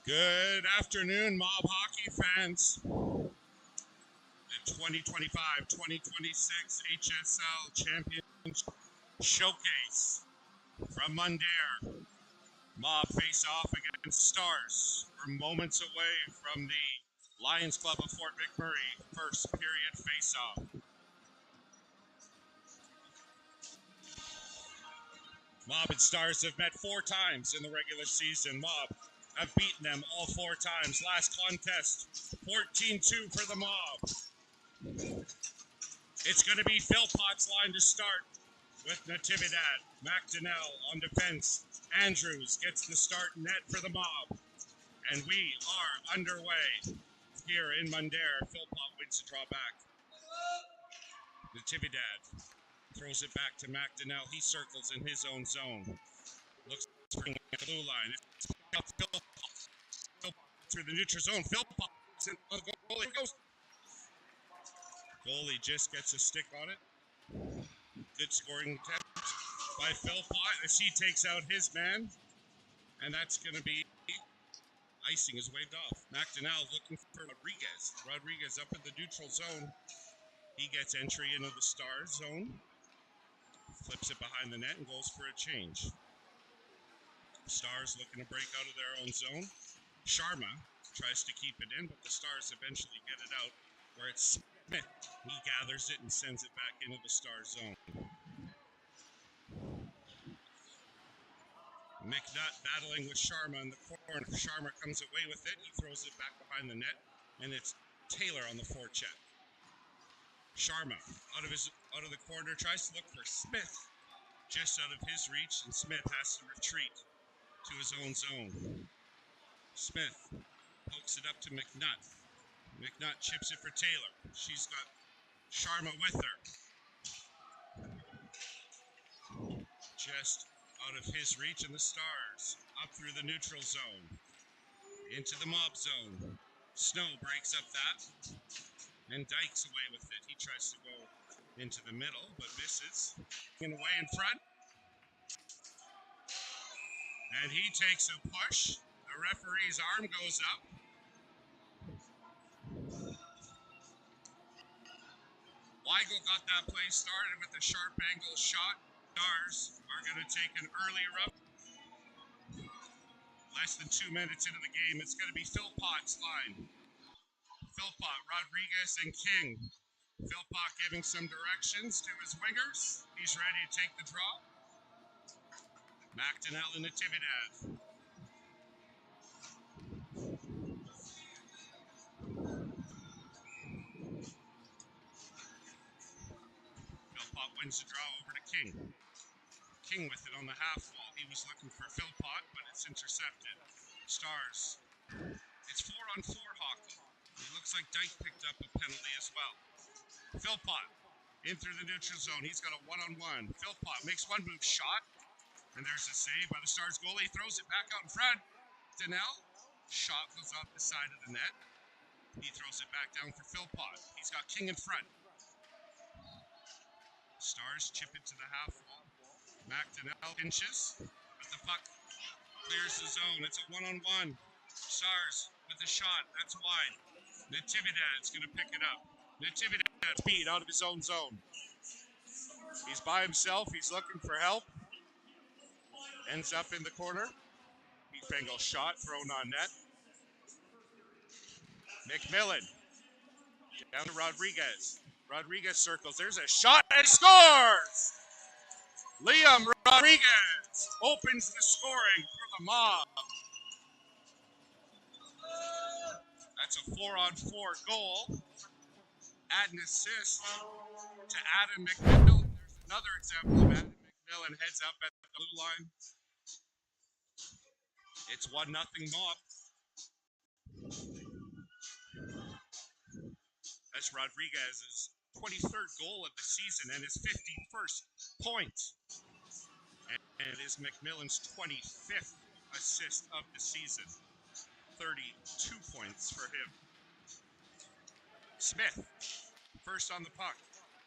Good afternoon, Mob Hockey fans. The 2025-2026 HSL Championship Showcase from Mundare. Mob face off against Stars. We're moments away from the Lions Club of Fort McMurray first period face-off. Mob and Stars have met 4 times in the regular season. Mob have beaten them all 4 times. Last contest, 14-2 for the Mob. It's going to be Philpott's line to start with Natividad. McDonnell on defense. Andrews gets the start net for the Mob. And we are underway here in Mundare. Philpott wins the draw back. Natividad throws it back to McDonnell. He circles in his own zone. Looks for the blue line. It's Philpott through the neutral zone. Philpott on the goalie goes. Goalie just gets a stick on it. Good scoring attempt by Philpott as he takes out his man. And that's going to be icing is waved off. McDonnell looking for Rodriguez. Rodriguez up in the neutral zone. He gets entry into the Star zone. Flips it behind the net and goes for a change. Stars looking to break out of their own zone. Sharma tries to keep it in, but the Stars eventually get it out where it's Smith. He gathers it and sends it back into the Star zone. McNutt battling with Sharma in the corner. Sharma comes away with it. He throws it back behind the net, and it's Taylor on the forecheck. Sharma out of the corner tries to look for Smith, just out of his reach, and Smith has to retreat to his own zone. Smith pokes it up to McNutt. McNutt chips it for Taylor. She's got Sharma with her. Just out of his reach, and the Stars up through the neutral zone into the Mob zone. Snow breaks up that, and Dykes away with it. He tries to go into the middle, but misses. And away in front. And he takes a push. The referee's arm goes up. Weigel got that play started with a sharp angle shot. Stars are going to take an early rub. Less than 2 minutes into the game, it's going to be Philpott's line. Philpott, Rodriguez, and King. Philpott giving some directions to his wingers. He's ready to take the draw. McDonnell and Natividad. Philpott wins the draw over to King. King with it on the half wall. He was looking for Philpott, but it's intercepted. Stars. It's 4-on-4 hockey. It looks like Dyke picked up a penalty as well. Philpott in through the neutral zone. He's got a 1-on-1. Philpott makes one move shot. And there's a save by the Stars goalie. Throws it back out in front. Donnell. Shot goes off the side of the net. He throws it back down for Philpott. He's got King in front. Stars chip it to the half wall. McDonnell pinches. But the puck clears the zone. It's a 1-on-1. Stars with a shot. That's wide. Natividad's going to pick it up. Natividad's beat out of his own zone. He's by himself. He's looking for help. Ends up in the corner. Bengal shot thrown on net. McMillan down to Rodriguez. Rodriguez circles. There's a shot and scores! Liam Rodriguez opens the scoring for the Mob. That's a 4-on-4 goal. Add an assist to Adam McMillan. There's another example of Adam McMillan heads up at the blue line. It's 1-0 Mob. That's Rodriguez's 23rd goal of the season and his 51st point. And it is McMillan's 25th assist of the season. 32 points for him. Smith, first on the puck.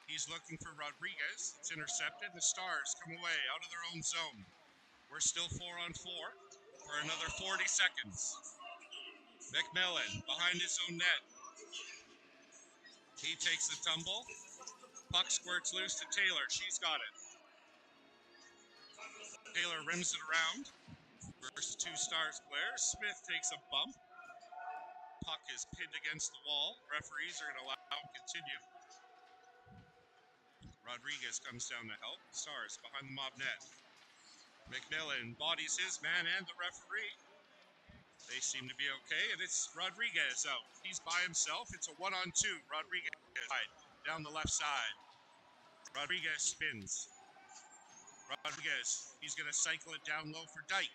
He's looking for Rodriguez. It's intercepted. The Stars come away out of their own zone. We're still 4-on-4 for another 40 seconds. McMillan behind his own net. He takes the tumble. Puck squirts loose to Taylor. She's got it. Taylor rims it around. Versus two Stars players. Smith takes a bump. Puck is pinned against the wall. Referees are going to allow him to continue. Rodriguez comes down to help. Stars behind the mob net. McMillan bodies his man and the referee. They seem to be okay, and it's Rodriguez out. He's by himself. It's a 1-on-2. Rodriguez down the left side. Rodriguez spins. Rodriguez, he's going to cycle it down low for Dyke.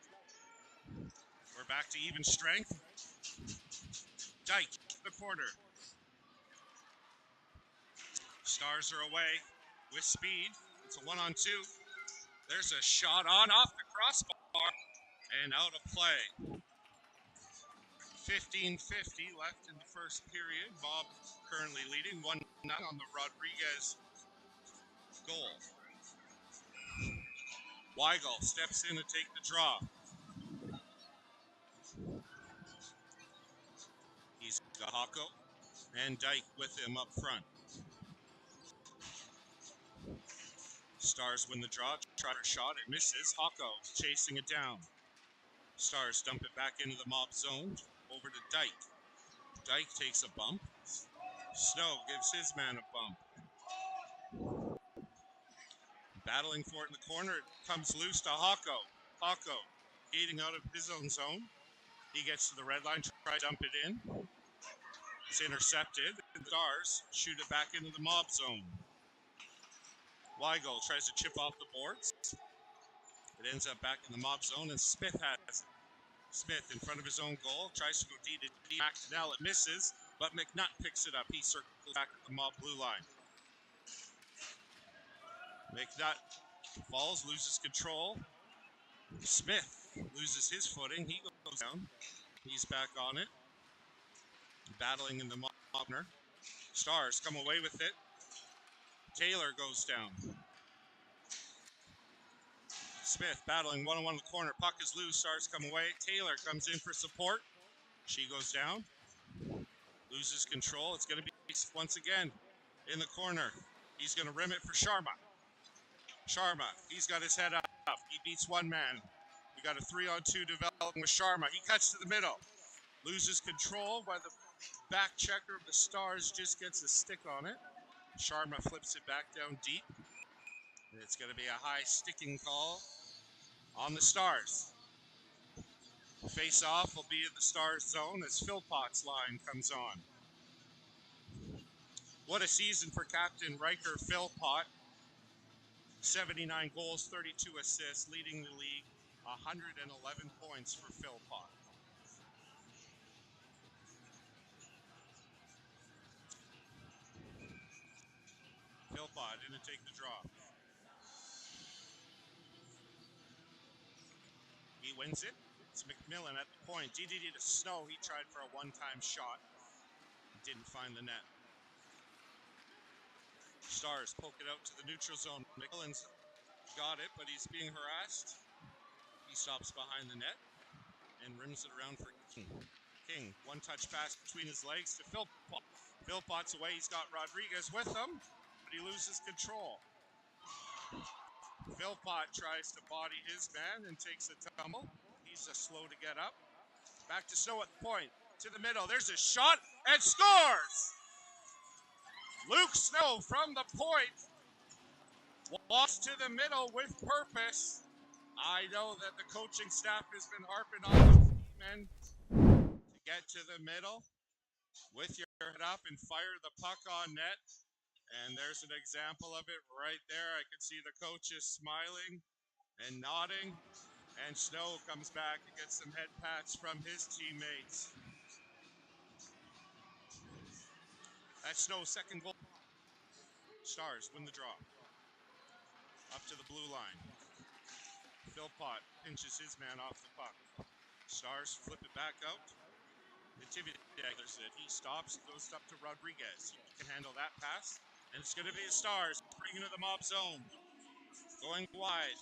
We're back to even strength. Dyke, the corner. Stars are away with speed. It's a 1-on-2. There's a shot on off the crossbar and out of play. 15:50 left in the first period. Bob currently leading 1-0 on the Rodriguez goal. Weigel steps in to take the draw. He's got Hocko and Dyke with him up front. Stars win the draw. Try a shot. It misses. Hocko chasing it down. Stars dump it back into the mob zone. Over to Dyke. Dyke takes a bump. Snow gives his man a bump. Battling for it in the corner. It comes loose to Hocko. Hocko skating out of his own zone. He gets to the red line. Try to dump it in. It's intercepted. And the Stars shoot it back into the mob zone. Weigel tries to chip off the boards. It ends up back in the mob zone, and Smith has it. Smith in front of his own goal, tries to go D to D. Maxwell, it misses, but McNutt picks it up. He circles back at the mob blue line. McNutt falls, loses control. Smith loses his footing. He goes down. He's back on it. Battling in the mob. Stars come away with it. Taylor goes down. Smith battling one-on-one in the corner. Puck is loose. Stars come away. Taylor comes in for support. She goes down. Loses control. It's going to be once again in the corner. He's going to rim it for Sharma. Sharma, he's got his head up. He beats one man. We got a 3-on-2 developing with Sharma. He cuts to the middle. Loses control by the back checker of the Stars. Just gets a stick on it. Sharma flips it back down deep. It's going to be a high sticking call on the Stars. Face-off will be in the Stars zone as Philpott's line comes on. What a season for Captain Riker Philpott. 79 goals, 32 assists, leading the league. 111 points for Philpott. Philpott didn't take the draw. He wins it. It's McMillan at the point. DDD to Snow. He tried for a one-time shot. Didn't find the net. Stars poke it out to the neutral zone. McMillan's got it, but he's being harassed. He stops behind the net and rims it around for King. King, one-touch pass between his legs to Philpott. Philpott's away. He's got Rodriguez with him, but he loses control. Philpott tries to body his man and takes a tumble. He's slow to get up. Back to Snow at the point. To the middle. There's a shot and scores! Luke Snow from the point. Walks to the middle with purpose. I know that the coaching staff has been harping on the men to get to the middle with your head up and fire the puck on net. And there's an example of it right there. I can see the coaches smiling and nodding. And Snow comes back and gets some head pats from his teammates. That's Snow's second goal. Stars win the draw. Up to the blue line. Philpott pinches his man off the puck. Stars flip it back out. Intimidates it. He stops. It goes up to Rodriguez. He can handle that pass. And it's going to be the Stars bringing to the mob zone. Going wide.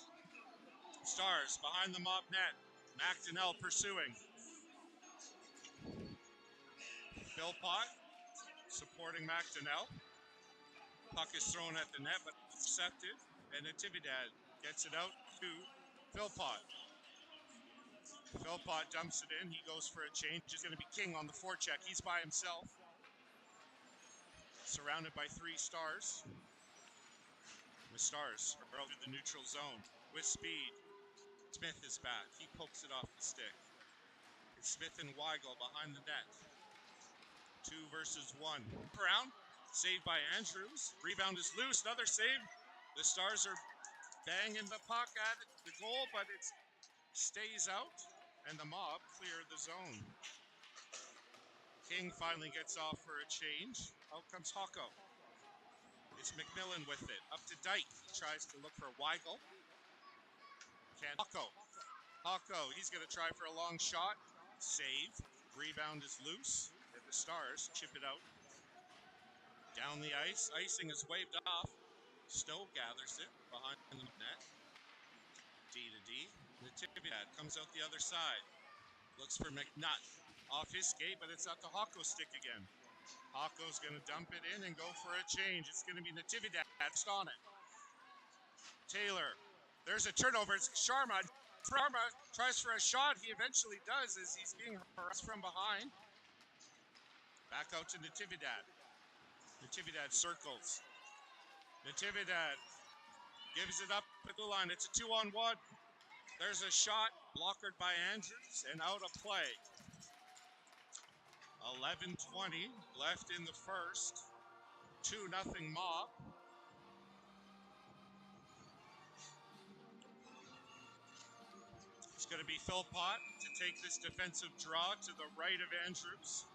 Stars behind the mob net. McDonnell pursuing. Philpott supporting McDonnell. Puck is thrown at the net, but intercepted. And Natividad gets it out to Philpott. Philpott dumps it in. He goes for a change. It's going to be King on the forecheck. He's by himself. Surrounded by 3 Stars. The Stars are out through the neutral zone with speed. Smith is back. He pokes it off the stick. It's Smith and Weigel behind the net. 2 versus 1. Brown, saved by Andrews. Rebound is loose. Another save. The Stars are banging the puck at the goal, but it stays out, and the Mob clear the zone. King finally gets off for a change. Out comes Hocko. It's McMillan with it. Up to Dyke. He tries to look for Weigel. Can't. Hocko, he's going to try for a long shot. Save. Rebound is loose. And the Stars chip it out. Down the ice. Icing is waved off. Stowe gathers it behind the net. D to D. Natividad comes out the other side. Looks for McNutt. Off his skate, but it's at the Hocko stick again. Hocko's going to dump it in and go for a change. It's going to be Natividad on it. Taylor. There's a turnover. It's Sharma. Sharma tries for a shot. He eventually does as he's being harassed from behind. Back out to Natividad. Natividad circles. Natividad gives it up at the line. It's a 2-on-1. There's a shot blocked by Andrews and out of play. 11:20 left in the first. 2-0 Mob. It's going to be Philpott to take this defensive draw to the right of Andrews.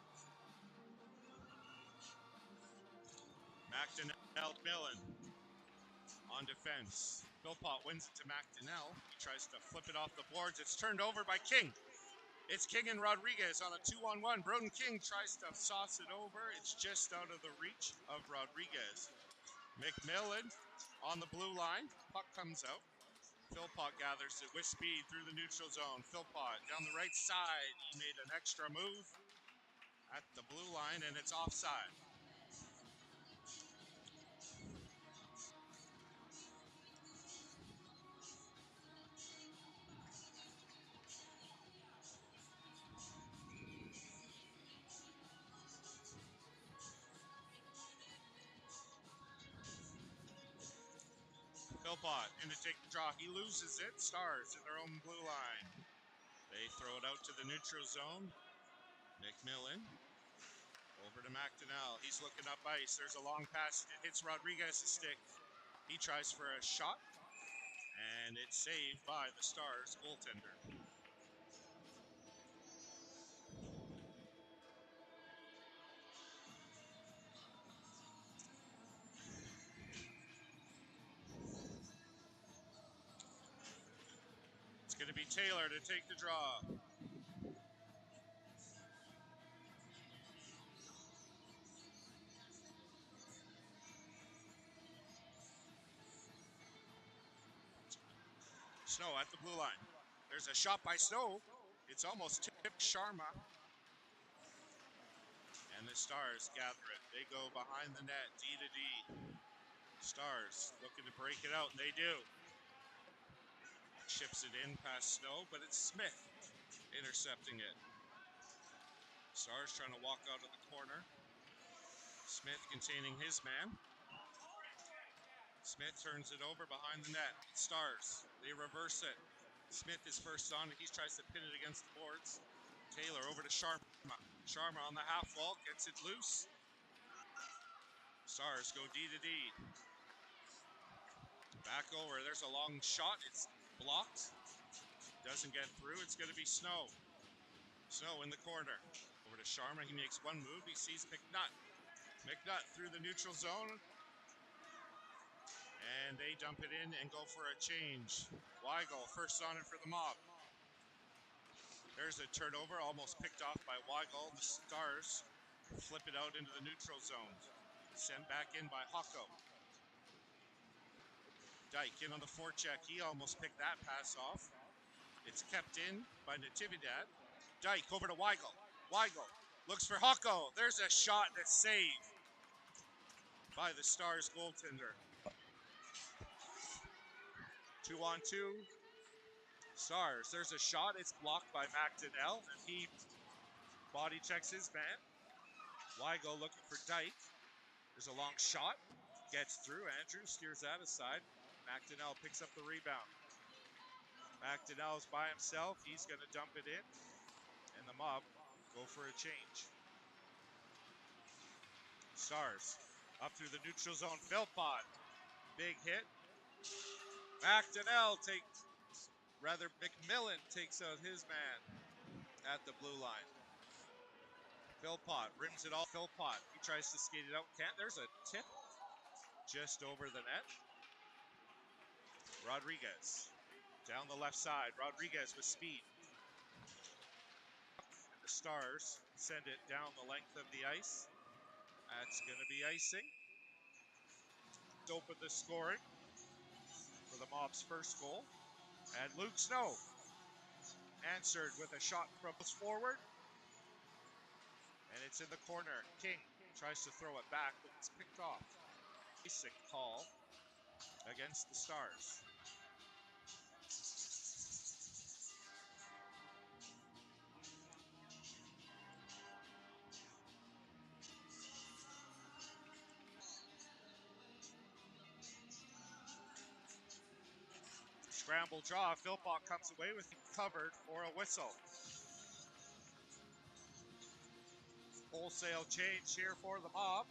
McDonnell Millen on defense. Philpott wins it to McDonnell. He tries to flip it off the boards. It's turned over by King. It's King and Rodriguez on a 2-on-1. Broden King tries to sauce it over. It's just out of the reach of Rodriguez. McMillan on the blue line. Puck comes out. Philpott gathers it with speed through the neutral zone. Philpott down the right side. He made an extra move at the blue line, and it's offside. Philpott in to take the draw. He loses it. Stars in their own blue line. They throw it out to the neutral zone. McMillan over to McDonnell. He's looking up ice. There's a long pass. It hits Rodriguez's stick. He tries for a shot, and it's saved by the Stars goaltender. It's going to be Taylor to take the draw. Snow at the blue line. There's a shot by Snow. It's almost tipped Sharma. And the Stars gather it. They go behind the net, D to D. Stars looking to break it out, and they do. Chips it in past Snow, but it's Smith intercepting it. Stars trying to walk out of the corner. Smith containing his man. Smith turns it over behind the net. Stars, they reverse it. Smith is first on it. He tries to pin it against the boards. Taylor over to Sharma. Sharma on the half wall, gets it loose. Stars go D to D. Back over, there's a long shot. It's blocked. Doesn't get through. It's going to be Snow. Snow in the corner. Over to Sharma. He makes one move. He sees McNutt. McNutt through the neutral zone. And they dump it in and go for a change. Weigel first on it for the Mob. There's a turnover, almost picked off by Weigel. The Stars flip it out into the neutral zone. Sent back in by Hocko. Dyke in on the forecheck. He almost picked that pass off. It's kept in by Natividad. Dyke over to Weigel. Weigel Looks for Hocko. There's a shot that's saved by the Stars goaltender. 2-on-2. Stars. There's a shot. It's blocked by McDonnell, and he body checks his man. Weigel looking for Dyke. There's a long shot. Gets through. Andrews steers that aside. McDonnell picks up the rebound. McDonnell's by himself. He's going to dump it in. And the Mob go for a change. Stars up through the neutral zone. Philpott. Big hit. McDonnell McMillan takes out his man at the blue line. Philpott rims it all. Philpott. He tries to skate it out. Can't. There's a tip just over the net. Rodriguez down the left side. Rodriguez with speed. And the Stars send it down the length of the ice. That's going to be icing. Open the scoring for the Mob's first goal. And Luke Snow answered with a shot from forward. And it's in the corner. King tries to throw it back, but it's picked off. Basic call against the Stars. Scramble draw. Philpott comes away with it covered for a whistle. Wholesale change here for the Mob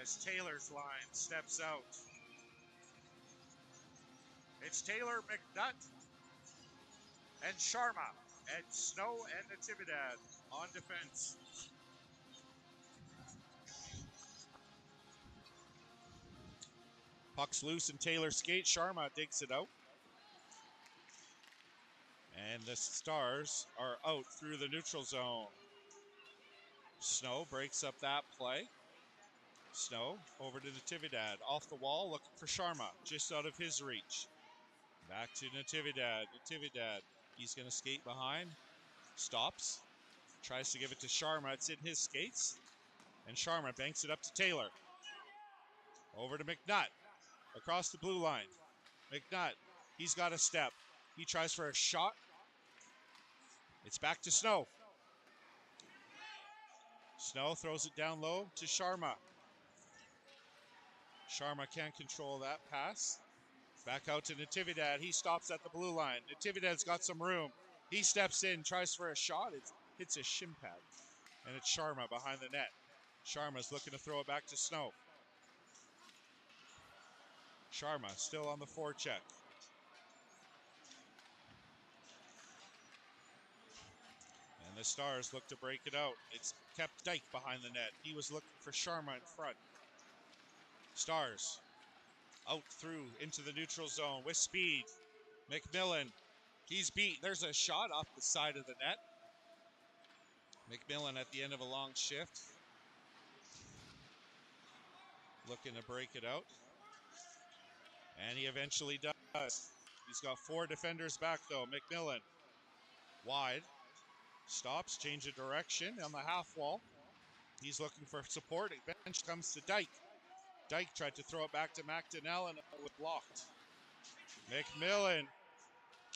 as Taylor's line steps out. It's Taylor, McNutt, and Sharma, and Snow and Natividad on defense. Puck's loose and Taylor skates. Sharma digs it out. And the Stars are out through the neutral zone. Snow breaks up that play. Snow over to Natividad. Off the wall, looking for Sharma. Just out of his reach. Back to Natividad. Natividad. He's going to skate behind. Stops. Tries to give it to Sharma. It's in his skates. And Sharma banks it up to Taylor. Over to McNutt. Across the blue line. McNutt. He's got a step. He tries for a shot. It's back to Snow. Snow throws it down low to Sharma. Sharma can't control that pass. Back out to Natividad. He stops at the blue line. Natividad's got some room. He steps in, tries for a shot. It hits a shin pad. And it's Sharma behind the net. Sharma's looking to throw it back to Snow. Sharma still on the forecheck. And the Stars look to break it out. It's kept Dyke behind the net. He was looking for Sharma in front. Stars out through into the neutral zone with speed. McMillan, he's beat. There's a shot off the side of the net. McMillan at the end of a long shift. Looking to break it out. And he eventually does. He's got 4 defenders back though. McMillan wide. Stops, change of direction on the half wall. He's looking for support. Bench comes to Dyke. Dyke tried to throw it back to McDonnell and it was blocked. McMillan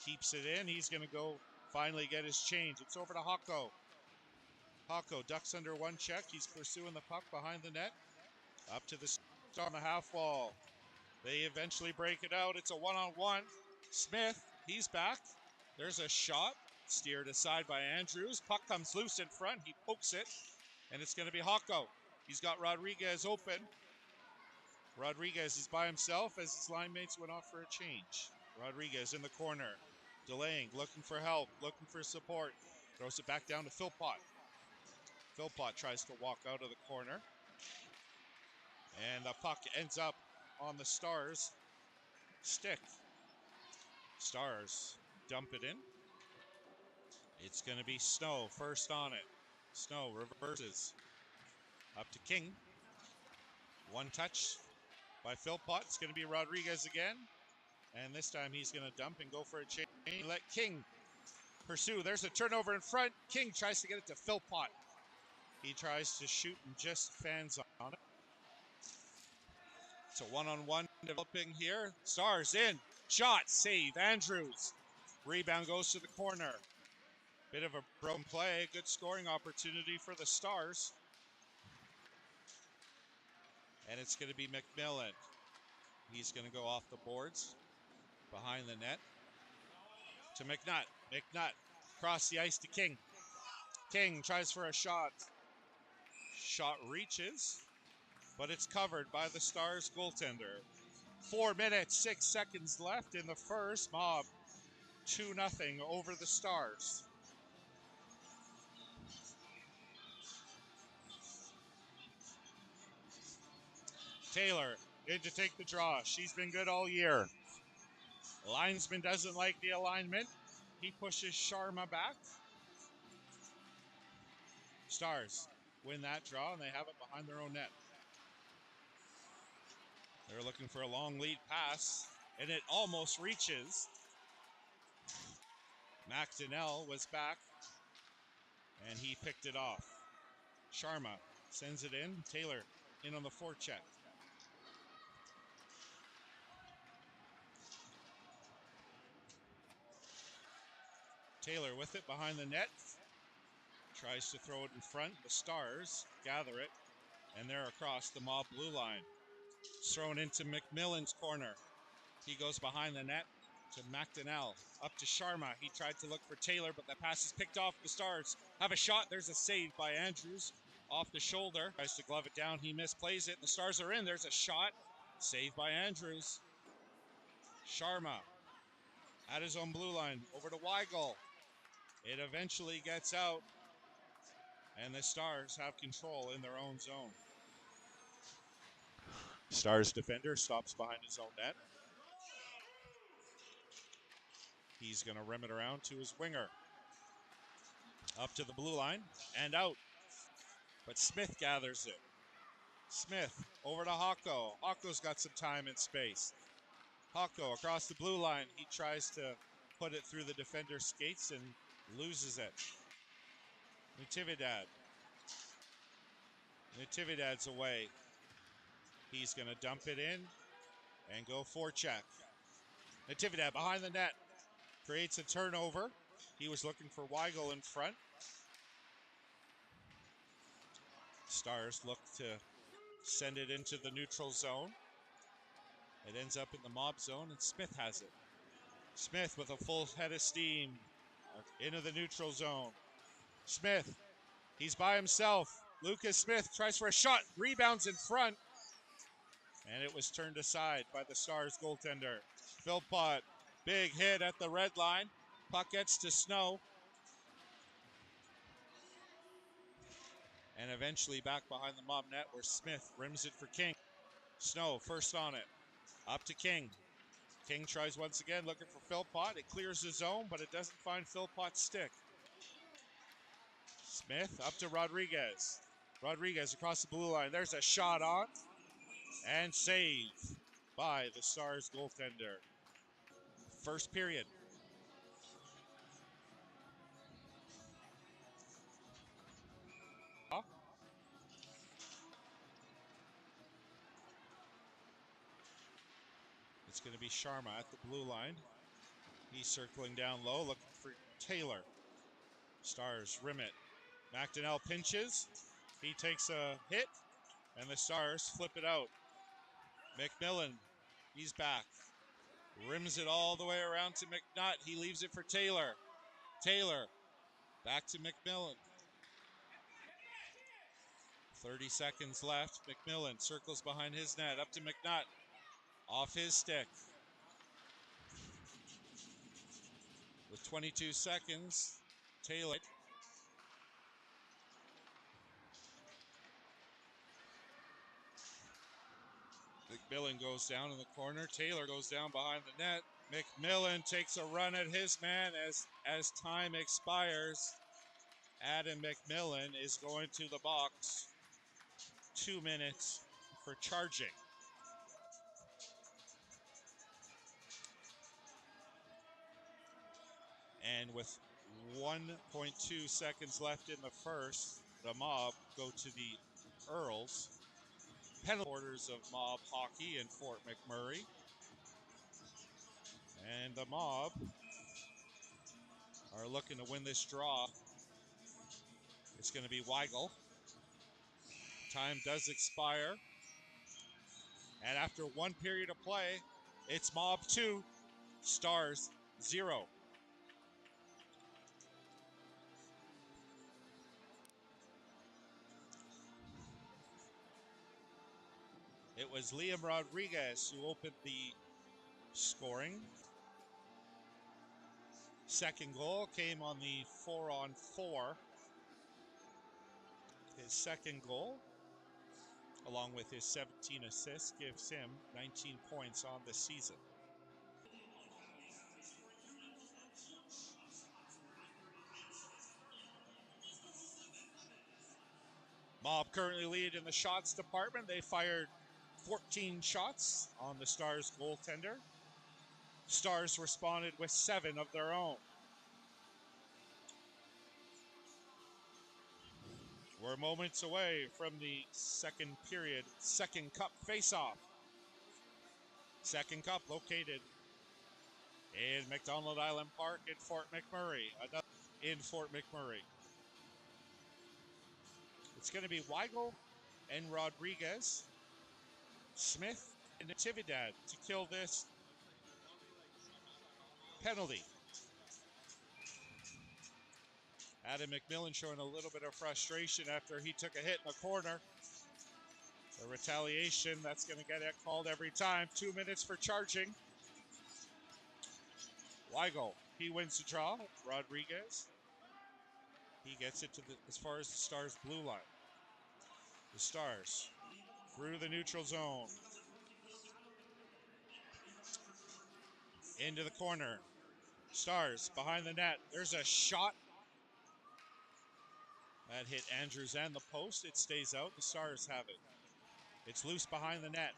keeps it in. He's going to go finally get his change. It's over to Hocko. Hocko ducks under one check. He's pursuing the puck behind the net. Up to the star on the half wall. They eventually break it out. It's a one-on-one. Smith, he's back. There's a shot. Steered aside by Andrews. Puck comes loose in front. He pokes it. And it's going to be Hocko. He's got Rodriguez open. Rodriguez is by himself as his line mates went off for a change. Rodriguez in the corner. Delaying, looking for help, looking for support. Throws it back down to Philpott. Philpott tries to walk out of the corner. And the puck ends up on the Stars' stick. Stars dump it in. It's going to be Snow first on it. Snow reverses. Up to King. One touch by Philpott. It's going to be Rodriguez again. And this time he's going to dump and go for a change. Let King pursue. There's a turnover in front. King tries to get it to Philpott. He tries to shoot and just fans on it. It's a one-on-one developing here. Stars in. Shot. Save. Andrews. Rebound goes to the corner. Bit of a broken play. Good scoring opportunity for the Stars. And it's going to be McMillan. He's going to go off the boards. Behind the net. To McNutt. McNutt. Across the ice to King. King tries for a shot. Shot reaches. But it's covered by the Stars goaltender. 4 minutes, 6 seconds left in the first. Mob 2-0 over the Stars. Taylor in to take the draw. She's been good all year. Linesman doesn't like the alignment. He pushes Sharma back. Stars win that draw, and they have it behind their own net. They're looking for a long lead pass, and it almost reaches. McDonnell was back, and he picked it off. Sharma sends it in. Taylor in on the forecheck. Taylor with it behind the net. Tries to throw it in front. The Stars gather it, and they're across the Mob blue line. It's thrown into McMillan's corner. He goes behind the net to McDonnell. Up to Sharma. He tried to look for Taylor, but the pass is picked off. The Stars have a shot. There's a save by Andrews off the shoulder. Tries to glove it down. He misplays it. The Stars are in. There's a shot. Saved by Andrews. Sharma at his own blue line. Over to Weigel. It eventually gets out, and the Stars have control in their own zone. Stars defender stops behind his own net. He's going to rim it around to his winger. Up to the blue line and out. But Smith gathers it. Smith over to Hocko. Hocko's got some time and space. Hocko across the blue line. He tries to put it through the defender's skates and loses it. Natividad's away. He's going to dump it in and go forecheck. Natividad behind the net. Creates a turnover. He was looking for Weigel in front. Stars look to send it into the neutral zone. It ends up in the Mob zone, and Smith has it. Smith with a full head of steam into the neutral zone. Smith, he's by himself. Lucas Smith tries for a shot, rebounds in front, and it was turned aside by the Stars goaltender. Philpott, big hit at the red line. Puck gets to Snow. And eventually back behind the Mob net where Smith rims it for King. Snow first on it. Up to King. King tries once again looking for Philpott. It clears the zone, but it doesn't find Philpott's stick. Smith up to Rodriguez. Rodriguez across the blue line. There's a shot on. And save by the Stars goaltender. First period. It's going to be Sharma at the blue line. He's circling down low, looking for Taylor. Stars rim it. McDonnell pinches. He takes a hit, and the Stars flip it out. McMillan, he's back. Rims it all the way around to McNutt. He leaves it for Taylor. Taylor, back to McMillan. 30 seconds left. McMillan circles behind his net. Up to McNutt. Off his stick. With 22 seconds, Taylor. McMillan goes down in the corner. Taylor goes down behind the net. McMillan takes a run at his man as time expires. Adam McMillan is going to the box. 2 minutes for charging. And with 1.2 seconds left in the first. The Mob go to the Earls. Penalty quarters of Mob hockey in Fort McMurray. And the Mob are looking to win this draw. It's going to be Weigel. Time does expire. And after one period of play, it's Mob 2, Stars 0. It was Liam Rodriguez who opened the scoring. Second goal came on the 4-on-4. His second goal, along with his 17 assists, gives him 19 points on the season. Mob currently lead in the shots department. They fired 14 shots on the Stars goaltender. Stars responded with 7 of their own. We're moments away from the second period, second cup face-off. Second cup located in McDonald Island Park in Fort McMurray. Another in Fort McMurray. It's going to be Weigel and Rodriguez, Smith and Natividad to kill this penalty. Adam McMillan showing a little bit of frustration after he took a hit in the corner. The retaliation, that's going to get it called every time. 2 minutes for charging. Weigel, he wins the draw. Rodriguez, he gets it to as far as the Stars' blue line. The Stars through the neutral zone. Into the corner. Stars behind the net. There's a shot. That hit Andrews and the post. It stays out. The Stars have it. It's loose behind the net.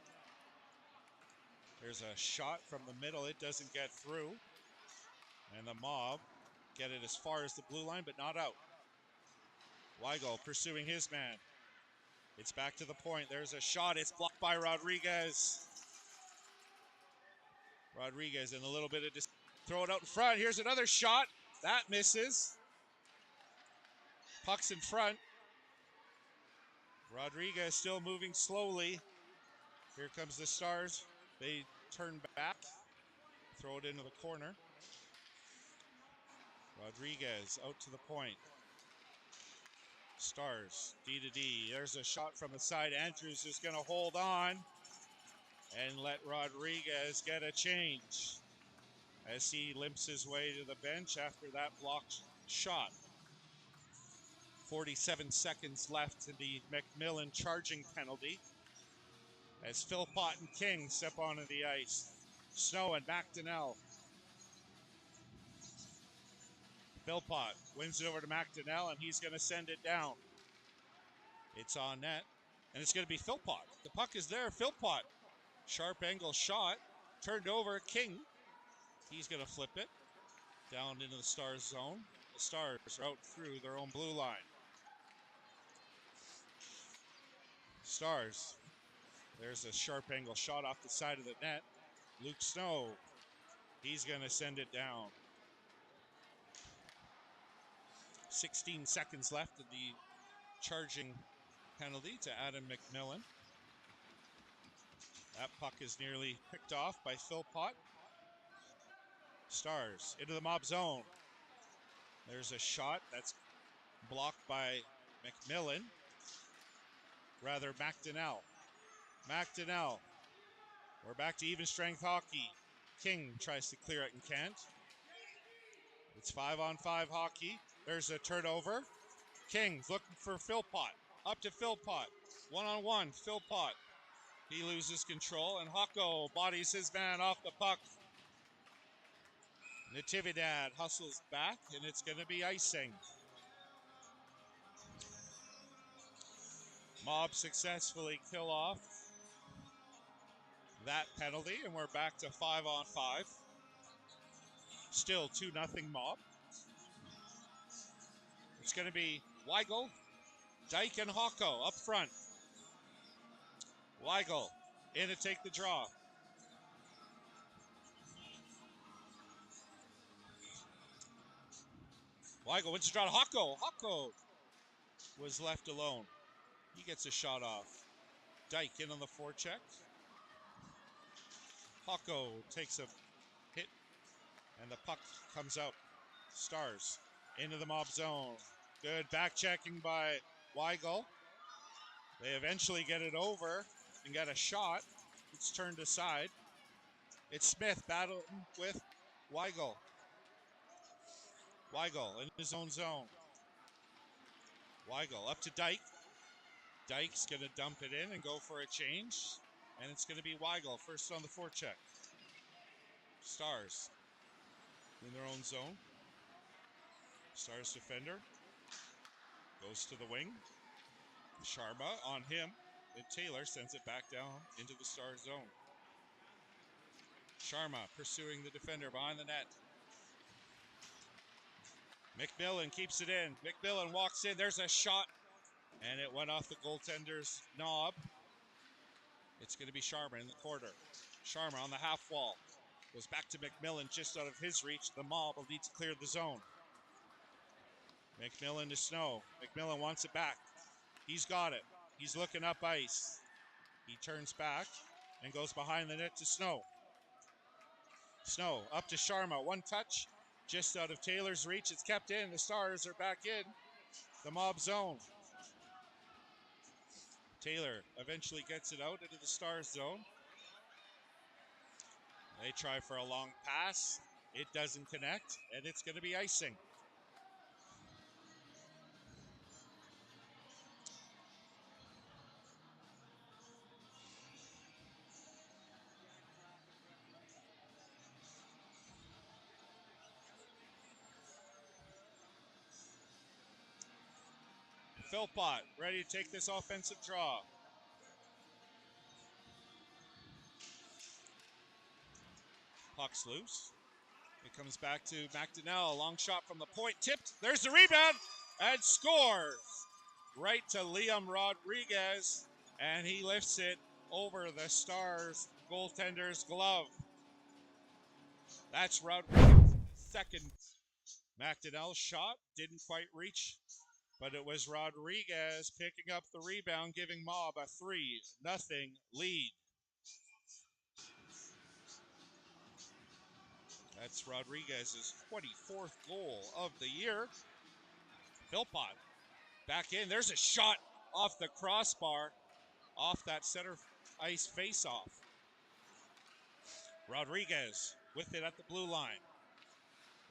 There's a shot from the middle. It doesn't get through. And the Mob get it as far as the blue line, but not out. Weigel pursuing his man. It's back to the point. There's a shot. It's blocked by Rodriguez. Rodriguez in a little bit of throw it out in front. Here's another shot. That misses. Puck's in front. Rodriguez still moving slowly. Here comes the Stars. They turn back. Throw it into the corner. Rodriguez out to the point. Stars, D to D. There's a shot from the side. Andrews is going to hold on and let Rodriguez get a change as he limps his way to the bench after that blocked shot. 47 seconds left in the McMillan charging penalty as Philpott and King step onto the ice. Snow and McDonnell. Philpott wins it over to McDonnell, and he's going to send it down. It's on net, and it's going to be Philpott. The puck is there. Philpott. Sharp angle shot. Turned over. King. He's going to flip it down into the Stars zone. The Stars are out through their own blue line. Stars. There's a sharp angle shot off the side of the net. Luke Snow. He's going to send it down. 16 seconds left of the charging penalty to Adam McMillan. That puck is nearly picked off by Philpott. Stars into the Mob zone. There's a shot that's blocked by McMillan. Rather, McDonnell. McDonnell. We're back to even strength hockey. King tries to clear it and can't. It's 5-on-5 hockey. There's a turnover. King's looking for Philpott. Up to Philpott. 1-on-1. Philpott. He loses control, and Hocko bodies his man off the puck. Natividad hustles back, and it's going to be icing. Mob successfully kill off that penalty, and we're back to 5-on-5. Still 2-0 Mob. It's going to be Weigel, Dyke, and Hocko up front. Weigel in to take the draw. Weigel wins the draw to Hocko. Hocko was left alone. He gets a shot off. Dyke in on the forecheck. Hocko takes a hit, and the puck comes out. Stars into the mob zone. Good back checking by Weigel. They eventually get it over and get a shot. It's turned aside. It's Smith battling with Weigel. Weigel in his own zone. Weigel up to Dyke. Dyke's going to dump it in and go for a change. And it's going to be Weigel first on the forecheck. Stars in their own zone. Stars defender goes to the wing. Sharma on him. And Taylor sends it back down into the Stars zone. Sharma pursuing the defender behind the net. McMillan keeps it in. McMillan walks in. There's a shot. And it went off the goaltender's knob. It's going to be Sharma in the corner. Sharma on the half wall. Goes back to McMillan just out of his reach. The mob will need to clear the zone. McMillan to Snow. McMillan wants it back. He's got it. He's looking up ice. He turns back and goes behind the net to Snow. Snow up to Sharma. One touch just out of Taylor's reach. It's kept in. The Stars are back in the mob zone. Taylor eventually gets it out into the Stars zone. They try for a long pass. It doesn't connect, and it's going to be icing. Philpott ready to take this offensive draw. Puck's loose. It comes back to McDonnell. A long shot from the point. Tipped. There's the rebound. And scores. Right to Liam Rodriguez. And he lifts it over the Stars goaltender's glove. That's Rodriguez's second McDonnell shot. Didn't quite reach. But it was Rodriguez picking up the rebound, giving Mob a 3-0 lead. That's Rodriguez's 24th goal of the year. Philpott back in. There's a shot off the crossbar, off that center ice face-off. Rodriguez with it at the blue line.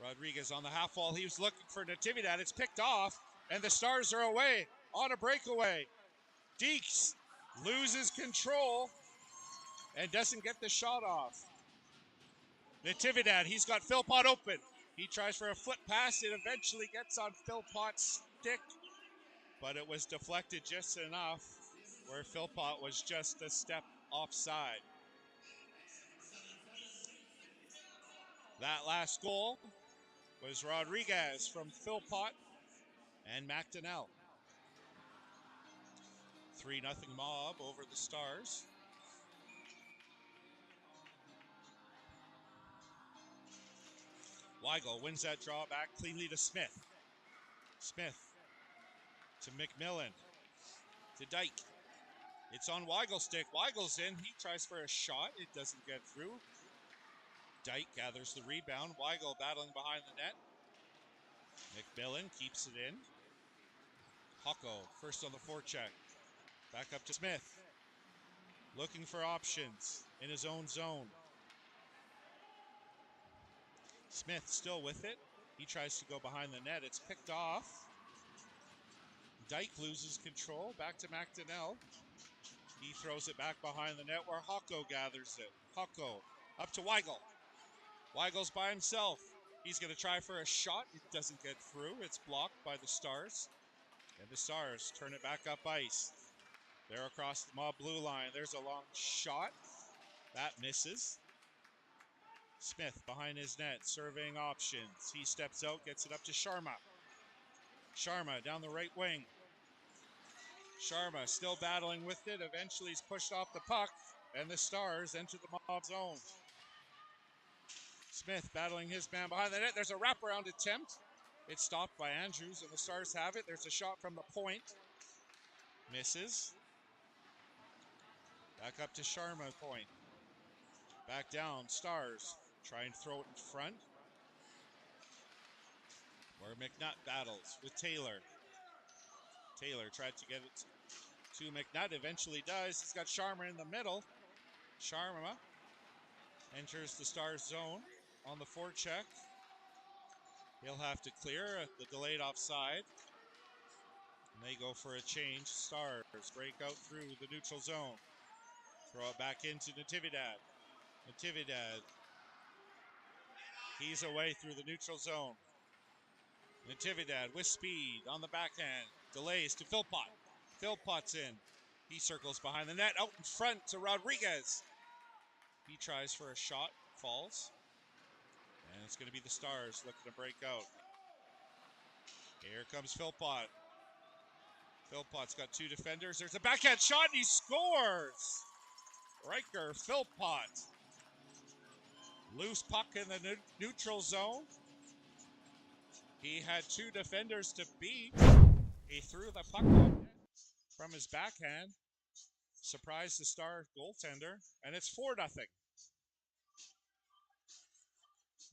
Rodriguez on the half wall. He was looking for Natividad. It's picked off, and the Stars are away on a breakaway. Deeks loses control and doesn't get the shot off. Natividad, he's got Philpott open. He tries for a flip pass. It eventually gets on Philpott's stick, but it was deflected just enough where Philpott was just a step offside. That last goal was Rodriguez from Philpott and McDonnell. 3-0 Mob over the Stars. Weigel wins that draw back cleanly to Smith. Smith to McMillan. To Dyke. It's on Weigel's stick. Weigel's in. He tries for a shot. It doesn't get through. Dyke gathers the rebound. Weigel battling behind the net. McMillan keeps it in. Hocko first on the forecheck. Back up to Smith. Looking for options in his own zone. Smith still with it. He tries to go behind the net. It's picked off. Dyke loses control. Back to McDonnell. He throws it back behind the net where Hocko gathers it. Hocko up to Weigel. Weigel's by himself. He's going to try for a shot. It doesn't get through. It's blocked by the Stars. And the Stars turn it back up ice. They're across the Mob blue line. There's a long shot. That misses. Smith behind his net, surveying options. He steps out, gets it up to Sharma. Sharma down the right wing. Sharma still battling with it. Eventually he's pushed off the puck, and the Stars enter the mob zone. Smith battling his man behind the net. There's a wraparound attempt. It's stopped by Andrews, and the Stars have it. There's a shot from the point. Misses. Back up to Sharma point. Back down, Stars. Try and throw it in front. Where McNutt battles with Taylor. Taylor tried to get it to McNutt. Eventually does. He's got Sharma in the middle. Sharma enters the Stars zone on the forecheck. He'll have to clear the delayed offside. And they go for a change. Stars break out through the neutral zone. Throw it back into Natividad. Natividad. He's away through the neutral zone. Natividad with speed on the backhand. Delays to Philpott. Philpott's in. He circles behind the net. Out in front to Rodriguez. He tries for a shot. Falls. And it's going to be the Stars looking to break out. Here comes Philpott. Philpott's got two defenders. There's a backhand shot and he scores! Riker Philpott. Loose puck in the neutral zone. He had two defenders to beat. He threw the puck from his backhand. Surprised the Star goaltender. And it's 4-0.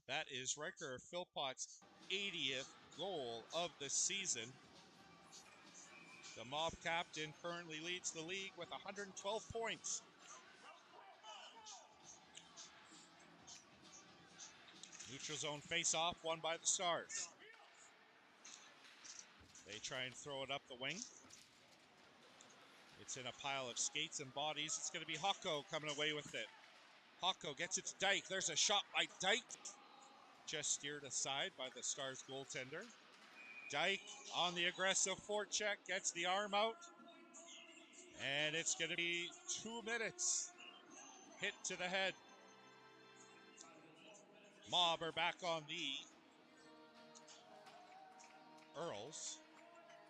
That is Riker Philpott's 80th goal of the season. The Mob captain currently leads the league with 112 points. Neutral zone face-off won by the Stars. They try and throw it up the wing. It's in a pile of skates and bodies. It's going to be Hocko coming away with it. Hocko gets it to Dyke. There's a shot by Dyke. Just steered aside by the Stars goaltender. Dyke on the aggressive forecheck, gets the arm out. And it's going to be 2 minutes. Hit to the head. Mob are back on the Earls.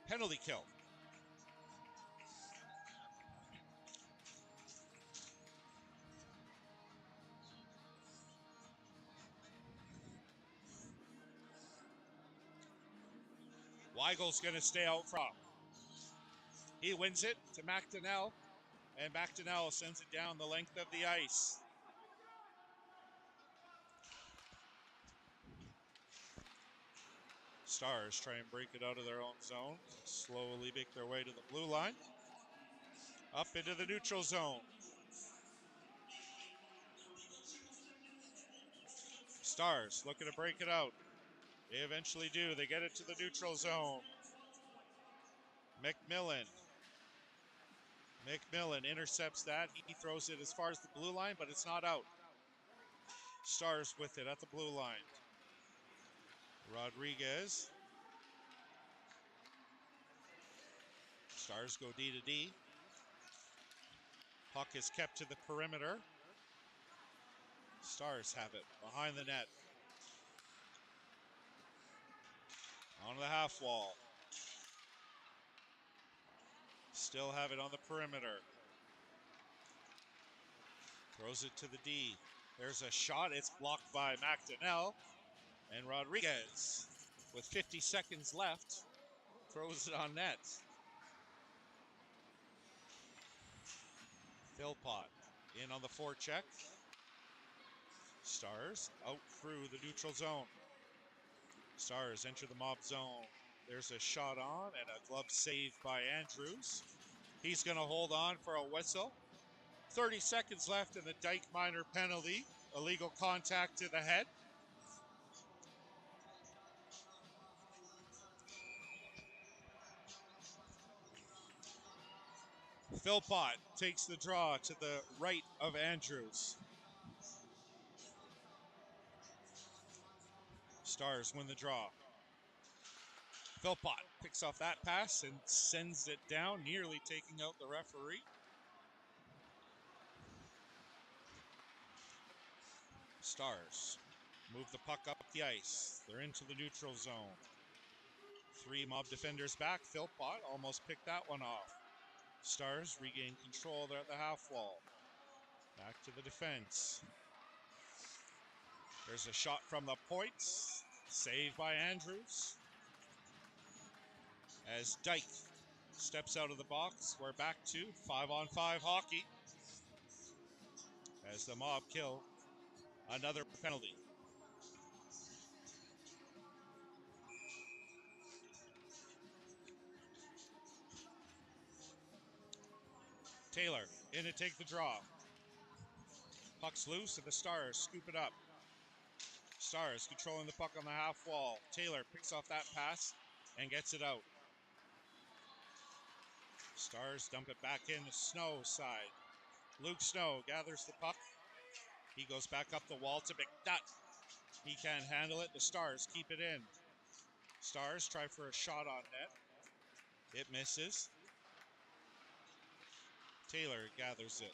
Penalty kill. Weigel's going to stay out front. He wins it to McDonnell, and McDonnell sends it down the length of the ice. Stars try and break it out of their own zone. Slowly make their way to the blue line. Up into the neutral zone. Stars looking to break it out. They eventually do. They get it to the neutral zone. McMillan intercepts that. He throws it as far as the blue line, but it's not out. Stars with it at the blue line. Rodriguez. Stars go D to D. Puck is kept to the perimeter. Stars have it behind the net. On the half wall. Still have it on the perimeter. Throws it to the D. There's a shot. It's blocked by McDonnell. And Rodriguez, with 50 seconds left, throws it on net. Philpott in on the forecheck. Stars out through the neutral zone. Stars enter the mob zone. There's a shot on and a glove save by Andrews. He's going to hold on for a whistle. 30 seconds left in the Dyke minor penalty. Illegal contact to the head. Philpott takes the draw to the right of Andrews. Stars win the draw. Philpott picks off that pass and sends it down, nearly taking out the referee. Stars move the puck up the ice. They're into the neutral zone. Three mob defenders back. Philpott almost picked that one off. Stars regain control there at the half wall. Back to the defense. There's a shot from the points. Saved by Andrews. As Dyke steps out of the box, we're back to 5-on-5 hockey. As the mob kill another penalty. Taylor in to take the draw. Puck's loose and the Stars scoop it up. Stars controlling the puck on the half wall. Taylor picks off that pass and gets it out. Stars dump it back in the Snow side. Luke Snow gathers the puck. He goes back up the wall to McNutt. He can't handle it. The Stars keep it in. Stars try for a shot on net. It misses. Taylor gathers it.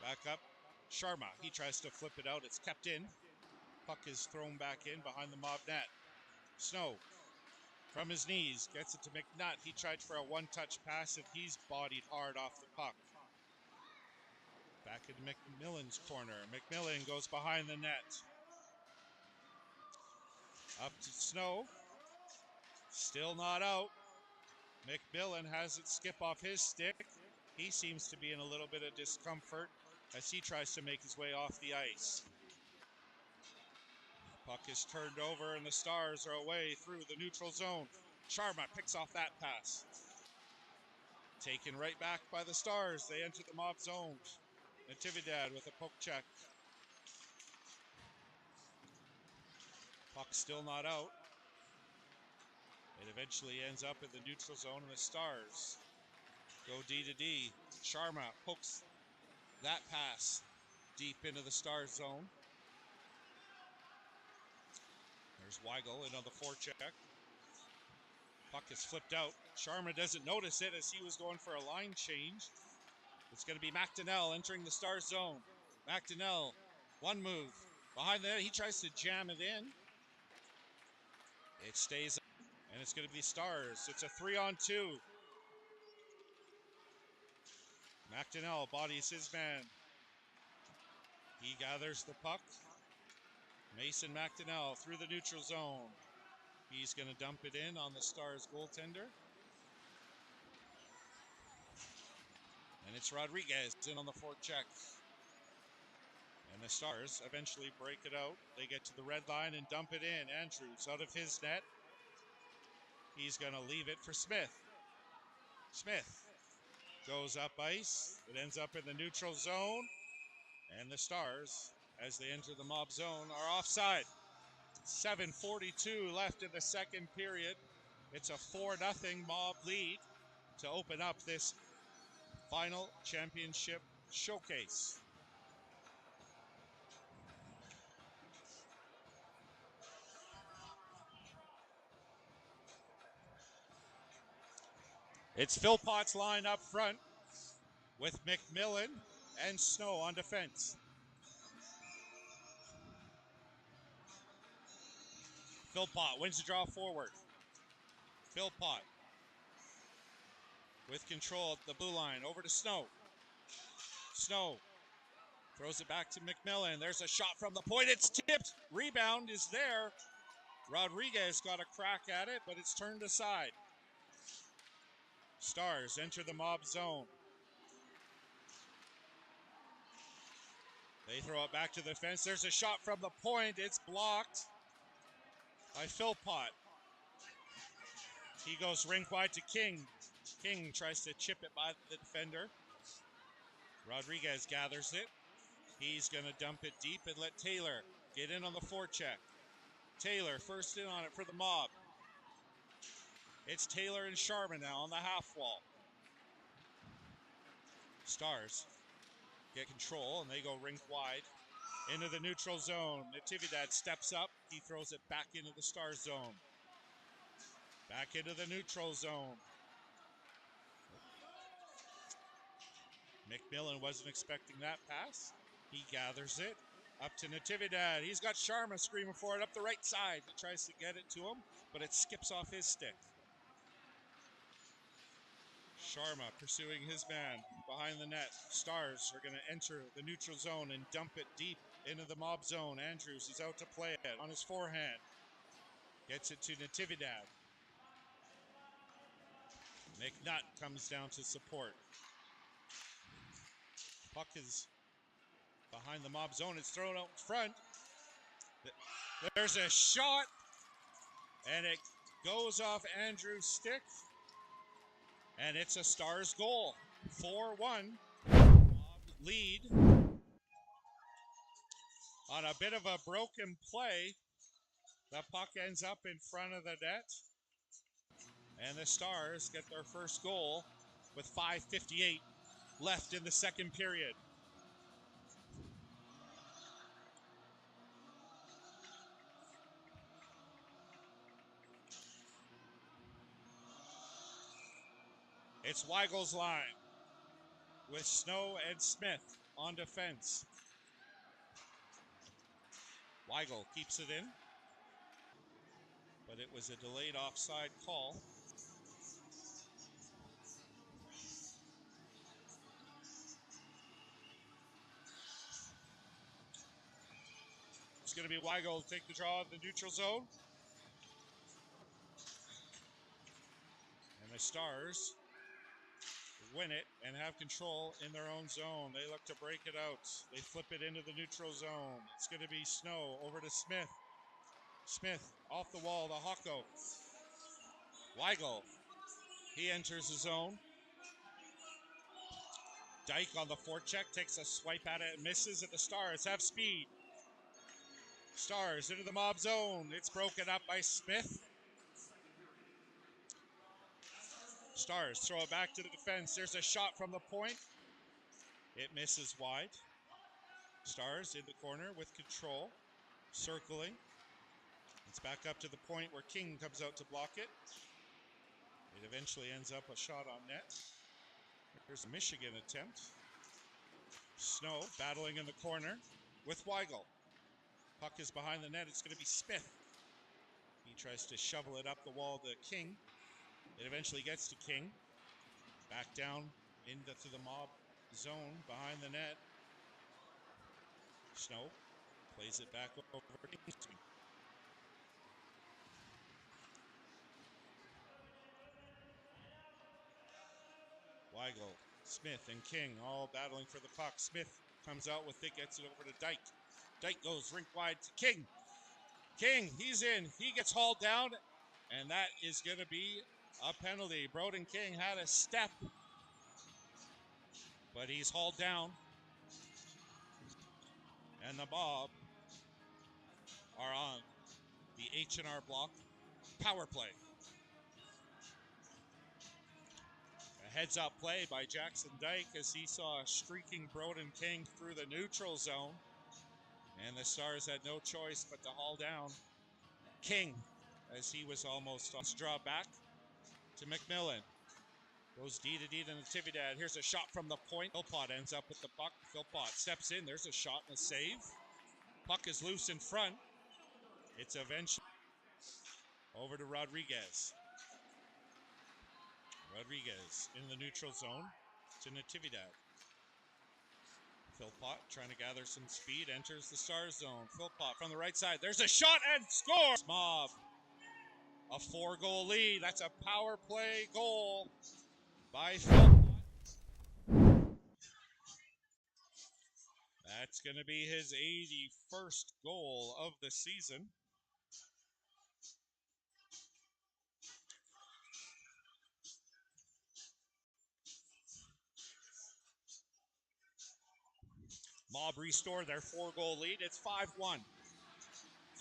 Back up. Sharma. He tries to flip it out. It's kept in. Puck is thrown back in behind the mob net. Snow from his knees gets it to McNutt. He tried for a one-touch pass and he's bodied hard off the puck. Back into McMillan's corner. McMillan goes behind the net. Up to Snow. Still not out. McMillan has it skip off his stick. He seems to be in a little bit of discomfort as he tries to make his way off the ice. Puck is turned over and the Stars are away through the neutral zone. Sharma picks off that pass. Taken right back by the Stars. They enter the mob zone. Natividad with a poke check. Puck still not out. It eventually ends up in the neutral zone and the Stars go D to D. Sharma pokes that pass deep into the Stars zone. There's Weigel in on the forecheck. Puck is flipped out. Sharma doesn't notice it as he was going for a line change. It's going to be McDonnell entering the Stars zone. McDonnell, one move. Behind there, he tries to jam it in. It stays up, and it's going to be Stars. It's a 3-on-2. McDonnell bodies his man. He gathers the puck. Mason McDonnell through the neutral zone. He's going to dump it in on the Stars goaltender. And it's Rodriguez in on the forecheck. And the Stars eventually break it out. They get to the red line and dump it in. Andrews out of his net. He's going to leave it for Smith. Smith goes up ice. It ends up in the neutral zone. And the Stars, as they enter the mob zone, are offside. 7:42 left in the second period. It's a 4-0 mob lead to open up this final championship showcase. It's Philpott's line up front with McMillan and Snow on defense. Philpott wins the draw forward. Philpott with control at the blue line over to Snow. Snow throws it back to McMillan. There's a shot from the point. It's tipped. Rebound is there. Rodriguez got a crack at it, but it's turned aside. Stars enter the mob zone. They throw it back to the fence. There's a shot from the point. It's blocked by Philpott. He goes rink wide to King. King tries to chip it by the defender. Rodriguez gathers it. He's going to dump it deep and let Taylor get in on the forecheck. Taylor first in on it for the mob. It's Taylor and Sharma now on the half wall. Stars get control and they go rink wide into the neutral zone. Natividad steps up. He throws it back into the Star zone. Back into the neutral zone. McMillan wasn't expecting that pass. He gathers it. Up to Natividad. He's got Sharma screaming for it up the right side. He tries to get it to him, but it skips off his stick. Sharma pursuing his man behind the net. Stars are going to enter the neutral zone and dump it deep into the mob zone. Andrews is out to play it on his forehand. Gets it to Natividad. McNutt comes down to support. Puck is behind the mob zone. It's thrown out in front. There's a shot, and it goes off Andrews' stick, and it's a Stars goal. 4-1. Lead on a bit of a broken play. The puck ends up in front of the net, and the Stars get their first goal with 5:58 left in the second period. It's Weigel's line with Snow and Smith on defense. Weigel keeps it in, but it was a delayed offside call. It's going to be Weigel to take the draw in the neutral zone. And the Stars win it and have control in their own zone. They look to break it out. They flip it into the neutral zone. It's going to be Snow over to Smith. Smith off the wall to Hocko. Weigel, he enters the zone. Dyke on the forecheck takes a swipe at it and misses, and the Stars have speed. Stars into the mob zone. It's broken up by Smith. Stars throw it back to the defense. There's a shot from the point. It misses wide. Stars in the corner with control. Circling. It's back up to the point where King comes out to block it. It eventually ends up a shot on net. Here's a Michigan attempt. Snow battling in the corner with Weigel. Puck is behind the net. It's going to be Smith. He tries to shovel it up the wall to King. It eventually gets to King. Back down into the mob zone behind the net. Snow plays it back over to King. Weigel, Smith, and King all battling for the puck. Smith comes out with it, gets it over to Dyke. Dyke goes rink wide to King. King, he's in. He gets hauled down, and that is going to be a penalty. Broden King had a step, but he's hauled down. And the Mob are on the H&R Block power play. A heads-up play by Jackson Dyke as he saw a streaking Broden King through the neutral zone. And the Stars had no choice but to haul down King as he was almost on his draw back to McMillan. Goes D to Natividad. Here's a shot from the point. Philpott ends up with the puck. Philpott steps in. There's a shot and a save. Puck is loose in front. It's eventually over to Rodriguez. Rodriguez in the neutral zone to Natividad. Philpott trying to gather some speed, enters the Stars zone. Philpott from the right side. There's a shot and scores! Mob. A 4-goal lead. That's a power play goal by Philpott. That's going to be his 81st goal of the season. Mob restore their 4-goal lead. It's 5-1.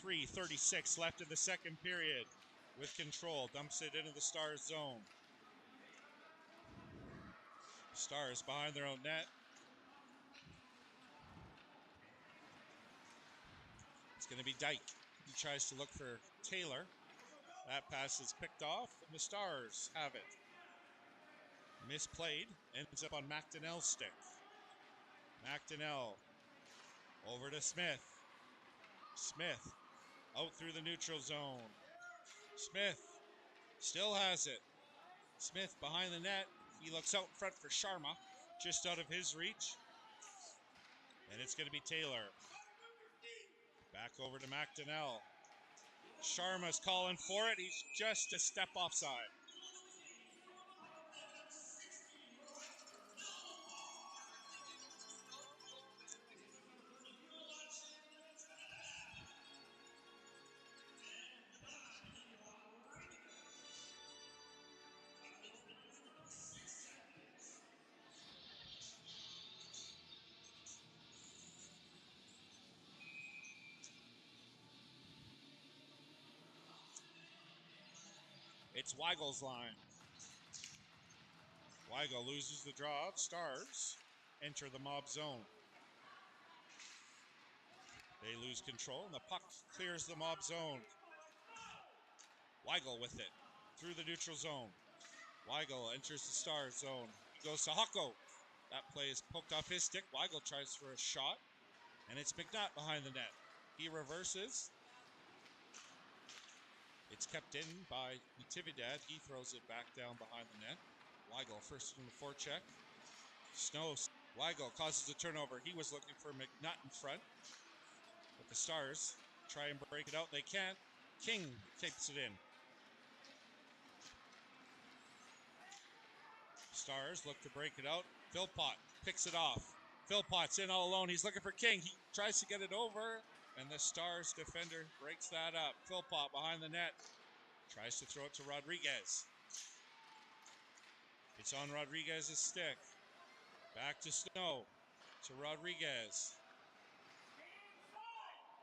3:36 left in the second period. With control, dumps it into the Stars zone. Stars behind their own net. It's going to be Dyke. He tries to look for Taylor. That pass is picked off, and the Stars have it. Misplayed, ends up on McDonnell's stick. McDonnell over to Smith. Smith out through the neutral zone. Smith still has it. Smith behind the net. He looks out in front for Sharma, just out of his reach. And it's going to be Taylor. Back over to McDonnell. Sharma's calling for it. He's just a step offside. It's Weigel's line. Weigel loses the draw. Stars enter the mob zone. They lose control, and the puck clears the mob zone. Weigel with it through the neutral zone. Weigel enters the Stars zone. He goes to Hucko. That play is poked off his stick. Weigel tries for a shot, and it's McNutt behind the net. He reverses. It's kept in by Natividad. He throws it back down behind the net. Weigel first in the forecheck. Snow. Weigel causes a turnover. He was looking for McNutt in front. But the Stars try and break it out. They can't. King takes it in. Stars look to break it out. Philpott picks it off. Philpott's in all alone. He's looking for King. He tries to get it over, and the Stars defender breaks that up. Philpott behind the net. Tries to throw it to Rodriguez. It's on Rodriguez's stick. Back to Snow. To Rodriguez.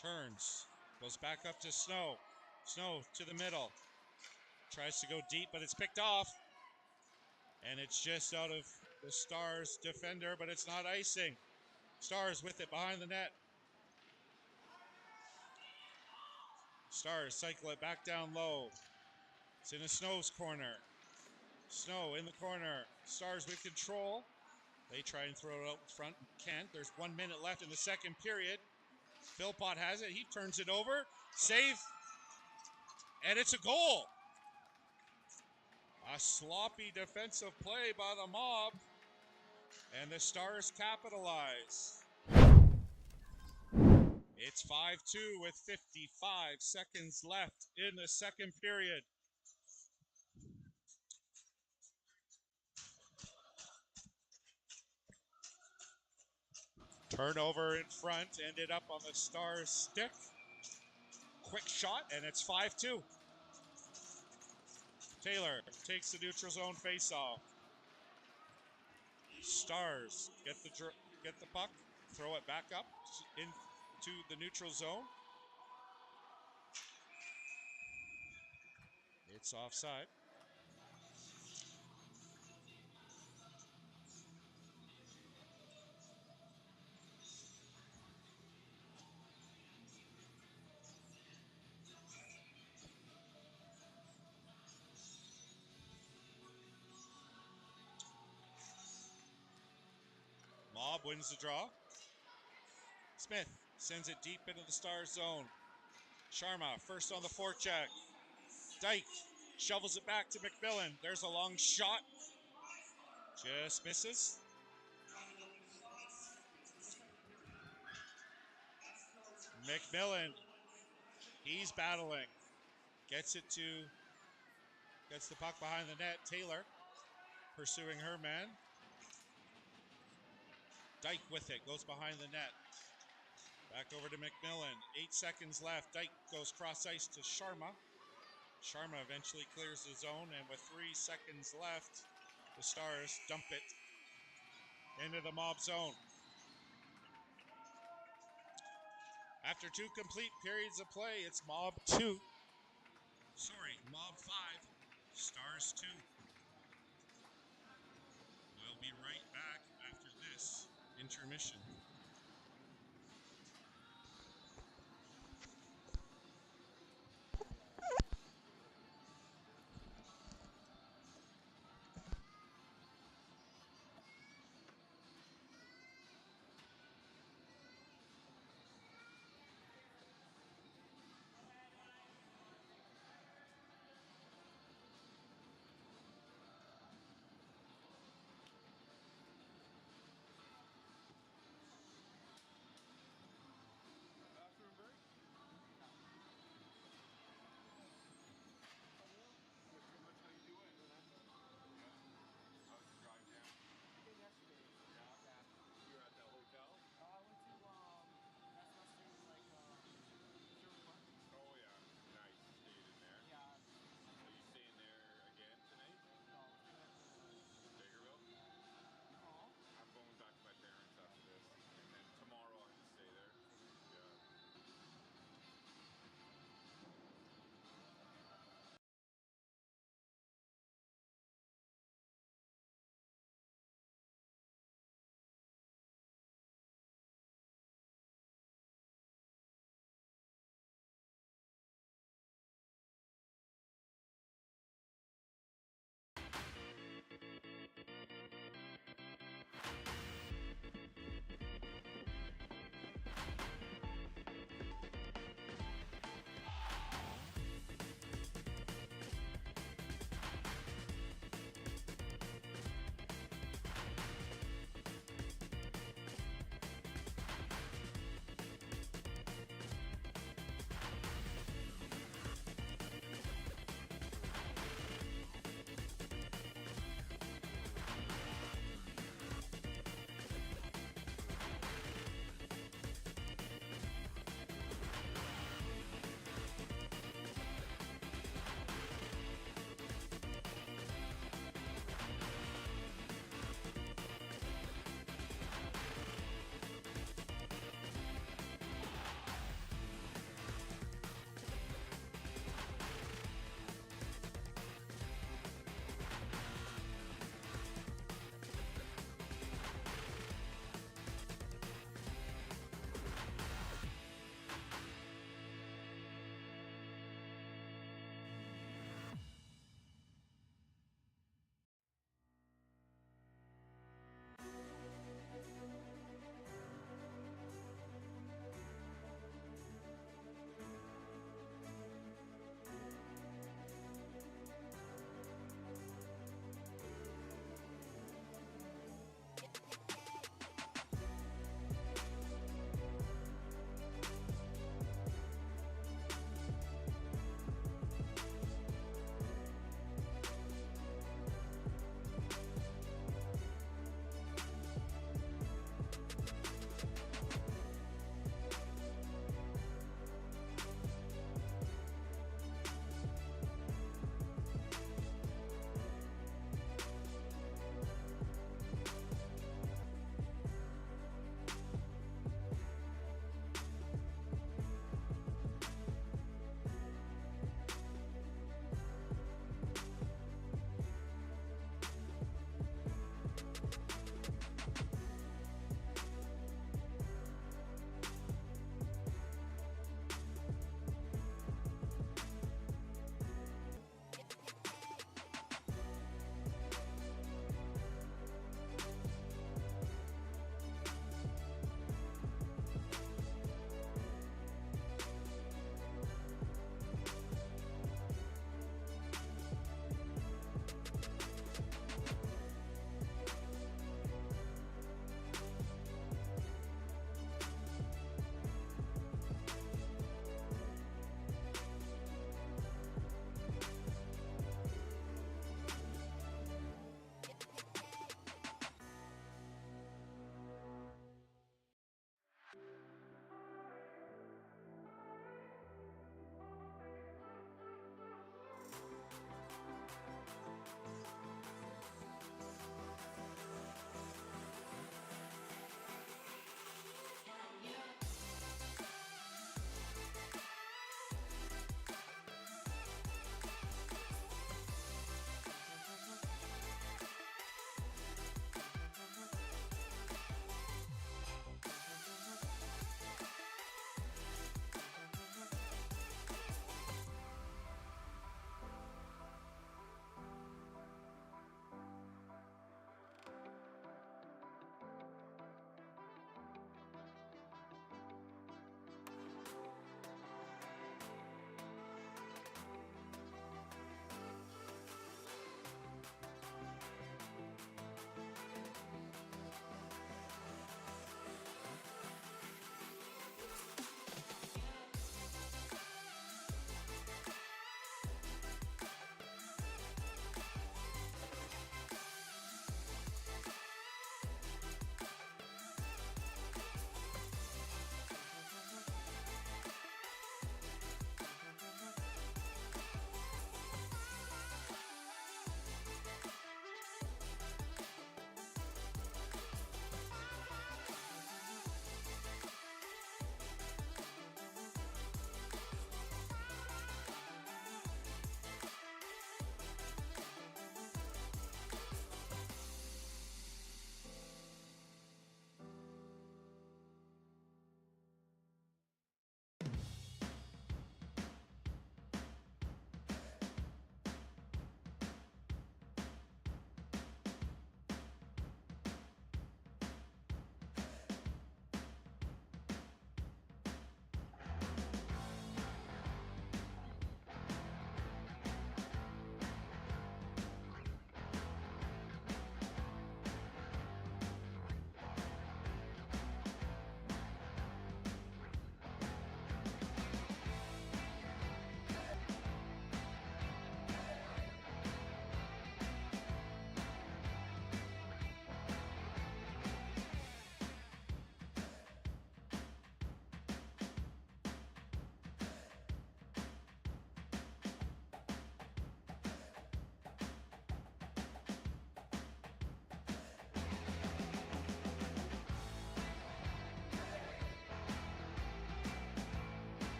Turns. Goes back up to Snow. Snow to the middle. Tries to go deep, but it's picked off. And it's just out of the Stars defender, but it's not icing. Stars with it behind the net. Stars cycle it back down low. It's in a Snow's corner. Snow in the corner. Stars with control. They try and throw it out in front. Can't. There's 1 minute left in the second period. Philpott has it. He turns it over. Save. And it's a goal. A sloppy defensive play by the Mob. And the Stars capitalize. It's 5-2 with 55 seconds left in the second period. Turnover in front, ended up on the Stars' stick. Quick shot, and it's 5-2. Taylor takes the neutral zone faceoff. Stars get the puck, throw it back up into the neutral zone. It's offside. Mob wins the draw. Smith sends it deep into the Stars zone. Sharma first on the forecheck. Dyke shovels it back to McMillan. There's a long shot. Just misses. McMillan, he's battling. Gets the puck behind the net. Taylor pursuing her man. Dyke with it, goes behind the net. Back over to McMillan. 8 seconds left. Dyke goes cross ice to Sharma. Sharma eventually clears the zone, and with 3 seconds left, the Stars dump it into the Mob zone. After 2 complete periods of play, it's Mob 5, Stars 2. We'll be right back after this intermission.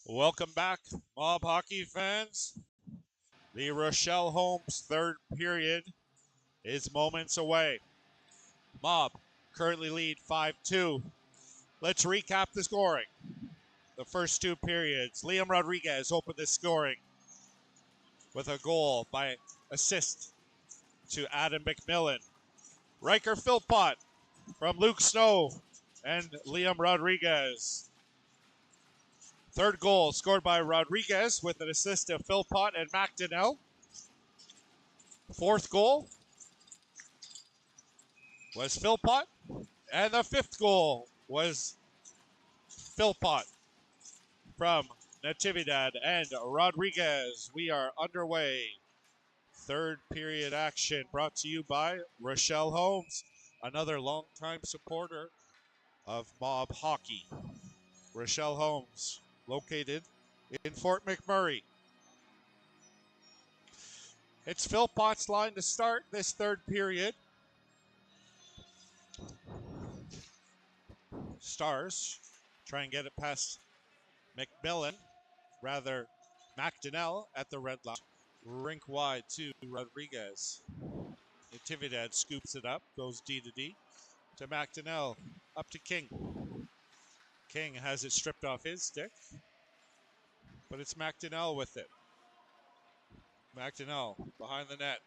Welcome back, Mob hockey fans. The Rochelle Holmes third period is moments away. Mob currently lead 5-2. Let's recap the scoring. The first two periods, Liam Rodriguez opened the scoring with a goal by assist to Adam McMillan. Riker Philpott from Luke Snow and Liam Rodriguez. Third goal scored by Rodriguez with an assist to Philpott and McDonnell. Fourth goal was Philpott. And the fifth goal was Philpott from Natividad and Rodriguez. We are underway. Third period action brought to you by Rochelle Holmes, another longtime supporter of Mob hockey. Rochelle Holmes, located in Fort McMurray. It's Philpott's line to start this third period. Stars try and get it past McMillan, rather McDonnell at the red line. Rink wide to Rodriguez. Natividad scoops it up, goes D to D to McDonnell, up to King. King has it stripped off his stick, but it's McDonnell with it. McDonnell behind the net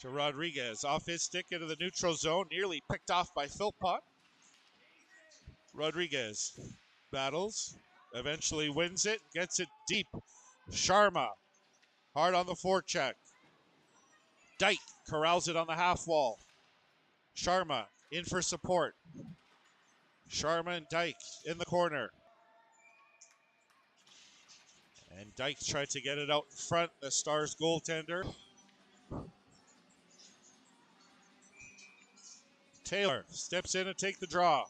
to Rodriguez, off his stick into the neutral zone, nearly picked off by Philpott. Rodriguez battles, eventually wins it, gets it deep. Sharma, hard on the forecheck. Dyke corrals it on the half wall. Sharma in for support. Sharma and Dyke in the corner. And Dyke tried to get it out in front, the Stars goaltender. Taylor steps in to take the draw.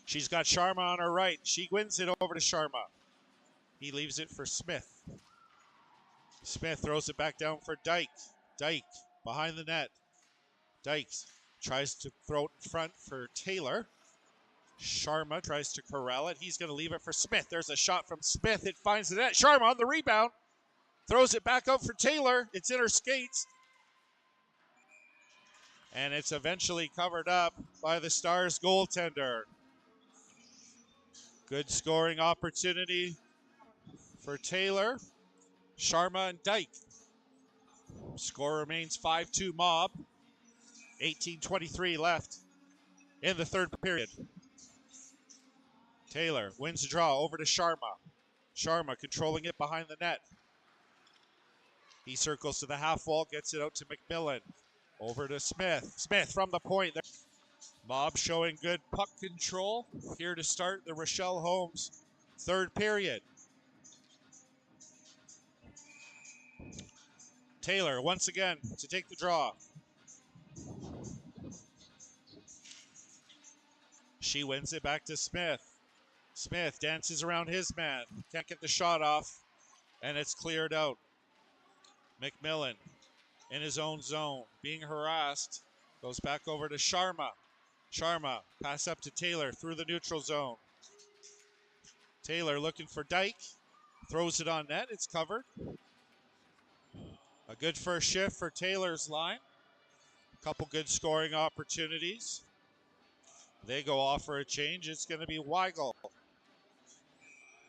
She's got Sharma on her right. She wins it over to Sharma. He leaves it for Smith. Smith throws it back down for Dyke. Dyke behind the net. Dyke tries to throw it in front for Taylor. Sharma tries to corral it. He's going to leave it for Smith. There's a shot from Smith. It finds the net. Sharma on the rebound. Throws it back out for Taylor. It's in her skates. And it's eventually covered up by the Stars goaltender. Good scoring opportunity for Taylor, Sharma, and Dyke. Score remains 5-2 Mob. 18:23 left in the third period. Taylor wins the draw over to Sharma. Sharma controlling it behind the net. He circles to the half wall, gets it out to McMillan. Over to Smith. Smith from the point. Mob showing good puck control here to start the Rochelle Holmes third period. Taylor once again to take the draw. She wins it back to Smith. Smith dances around his man. Can't get the shot off, and it's cleared out. McMillan in his own zone, being harassed. Goes back over to Sharma. Sharma, pass up to Taylor through the neutral zone. Taylor looking for Dyke. Throws it on net. It's covered. A good first shift for Taylor's line. A couple good scoring opportunities. They go off for a change. It's going to be Weigel.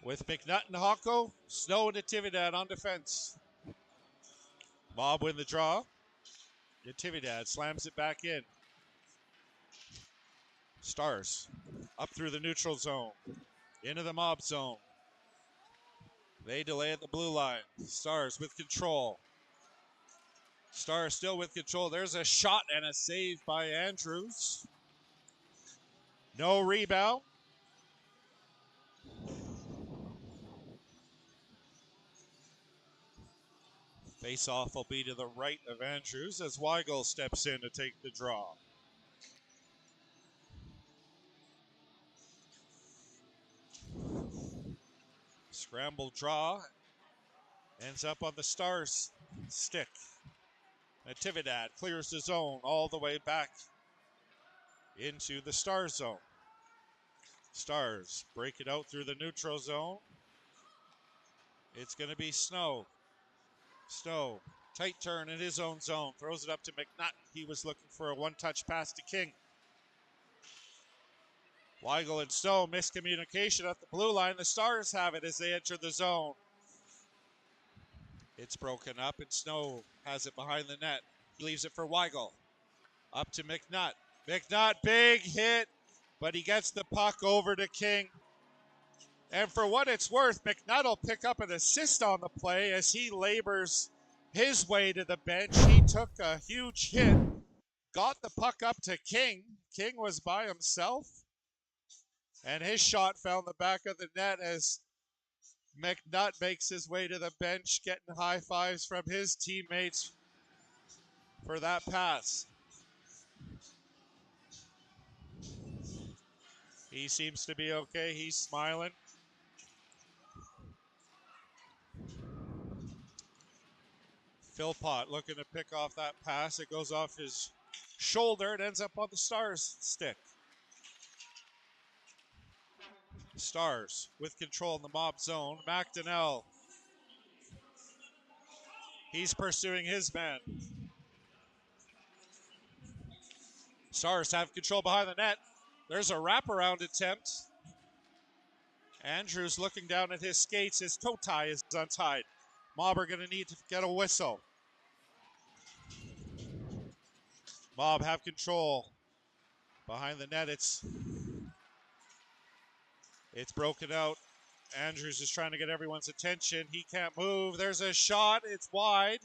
With McNutt and Hocko, Snow and Natividad on defense. Mob win the draw. Natividad slams it back in. Stars up through the neutral zone. Into the Mob zone. They delay at the blue line. Stars with control. Stars still with control. There's a shot and a save by Andrews. No rebound. Face-off will be to the right of Andrews as Weigel steps in to take the draw. Scramble draw. Ends up on the Stars stick. Natividad clears the zone all the way back into the Star zone. Stars break it out through the neutral zone. It's going to be Snow. Snow, tight turn in his own zone. Throws it up to McNutt. He was looking for a one-touch pass to King. Weigel and Snow, miscommunication at the blue line. The Stars have it as they enter the zone. It's broken up, and Snow has it behind the net. He leaves it for Weigel. Up to McNutt. McNutt, big hit, but he gets the puck over to King. And for what it's worth, McNutt will pick up an assist on the play as he labors his way to the bench. He took a huge hit, got the puck up to King. King was by himself, and his shot found the back of the net as McNutt makes his way to the bench, getting high fives from his teammates for that pass. He seems to be okay. He's smiling. Philpott looking to pick off that pass. It goes off his shoulder. It ends up on the Stars' stick. Stars with control in the mob zone. McDonnell. He's pursuing his man. Stars have control behind the net. There's a wraparound attempt. Andrews looking down at his skates. His toe tie is untied. Mob are going to need to get a whistle. Mob have control behind the net. It's broken out. Andrews is trying to get everyone's attention. He can't move. There's a shot. It's wide.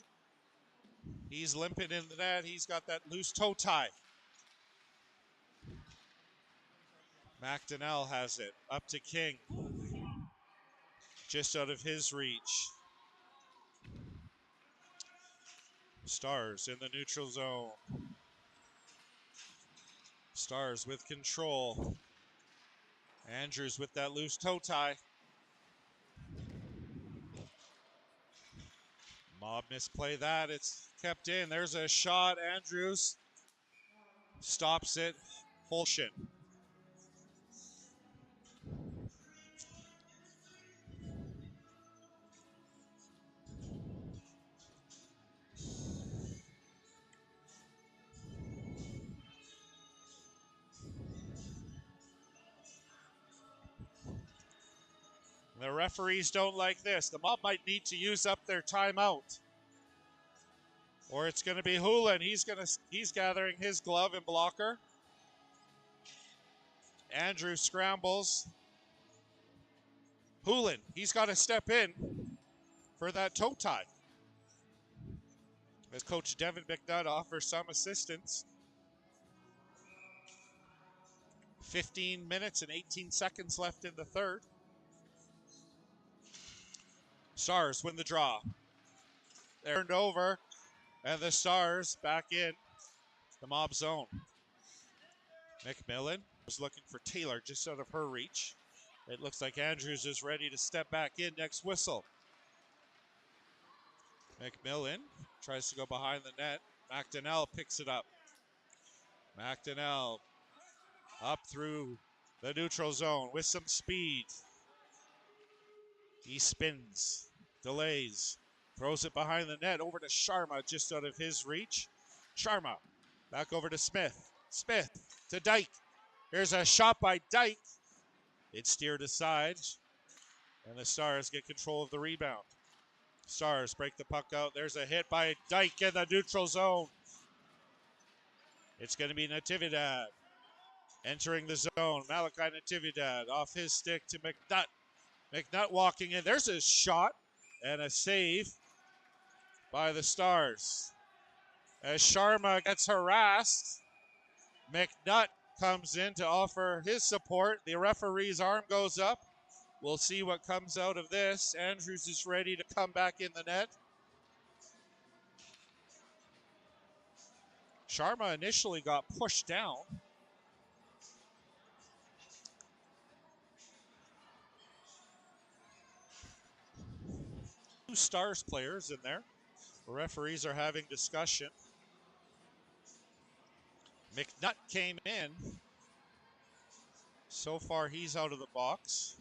He's limping in the net. He's got that loose toe tie. McDonnell has it. Up to King. Just out of his reach. Stars in the neutral zone. Stars with control. Andrews with that loose toe tie. Mob misplay that. It's kept in. There's a shot. Andrews stops it. Holshin. The referees don't like this. The Mob might need to use up their timeout. Or it's going to be Hulen. He's gathering his glove and blocker. Andrew scrambles. Hulen, he's got to step in for that toe tie. As Coach Devin McNutt offers some assistance. 15 minutes and 18 seconds left in the third. Stars win the draw. They're turned over, and the Stars back in the Mob zone. McMillan was looking for Taylor just out of her reach. It looks like Andrews is ready to step back in next whistle. McMillan tries to go behind the net. McDonnell picks it up. McDonnell up through the neutral zone with some speed. He spins, delays, throws it behind the net over to Sharma just out of his reach. Sharma back over to Smith. Smith to Dyke. Here's a shot by Dyke. It's steered aside, and the Stars get control of the rebound. Stars break the puck out. There's a hit by Dyke in the neutral zone. It's going to be Natividad entering the zone. Malachi Natividad off his stick to McNutt. McNutt walking in. There's a shot and a save by the Stars. As Sharma gets harassed, McNutt comes in to offer his support. The referee's arm goes up. We'll see what comes out of this. Andrews is ready to come back in the net. Sharma initially got pushed down. Two Stars players in there. The referees are having discussion. McNutt came in. So far, he's out of the box.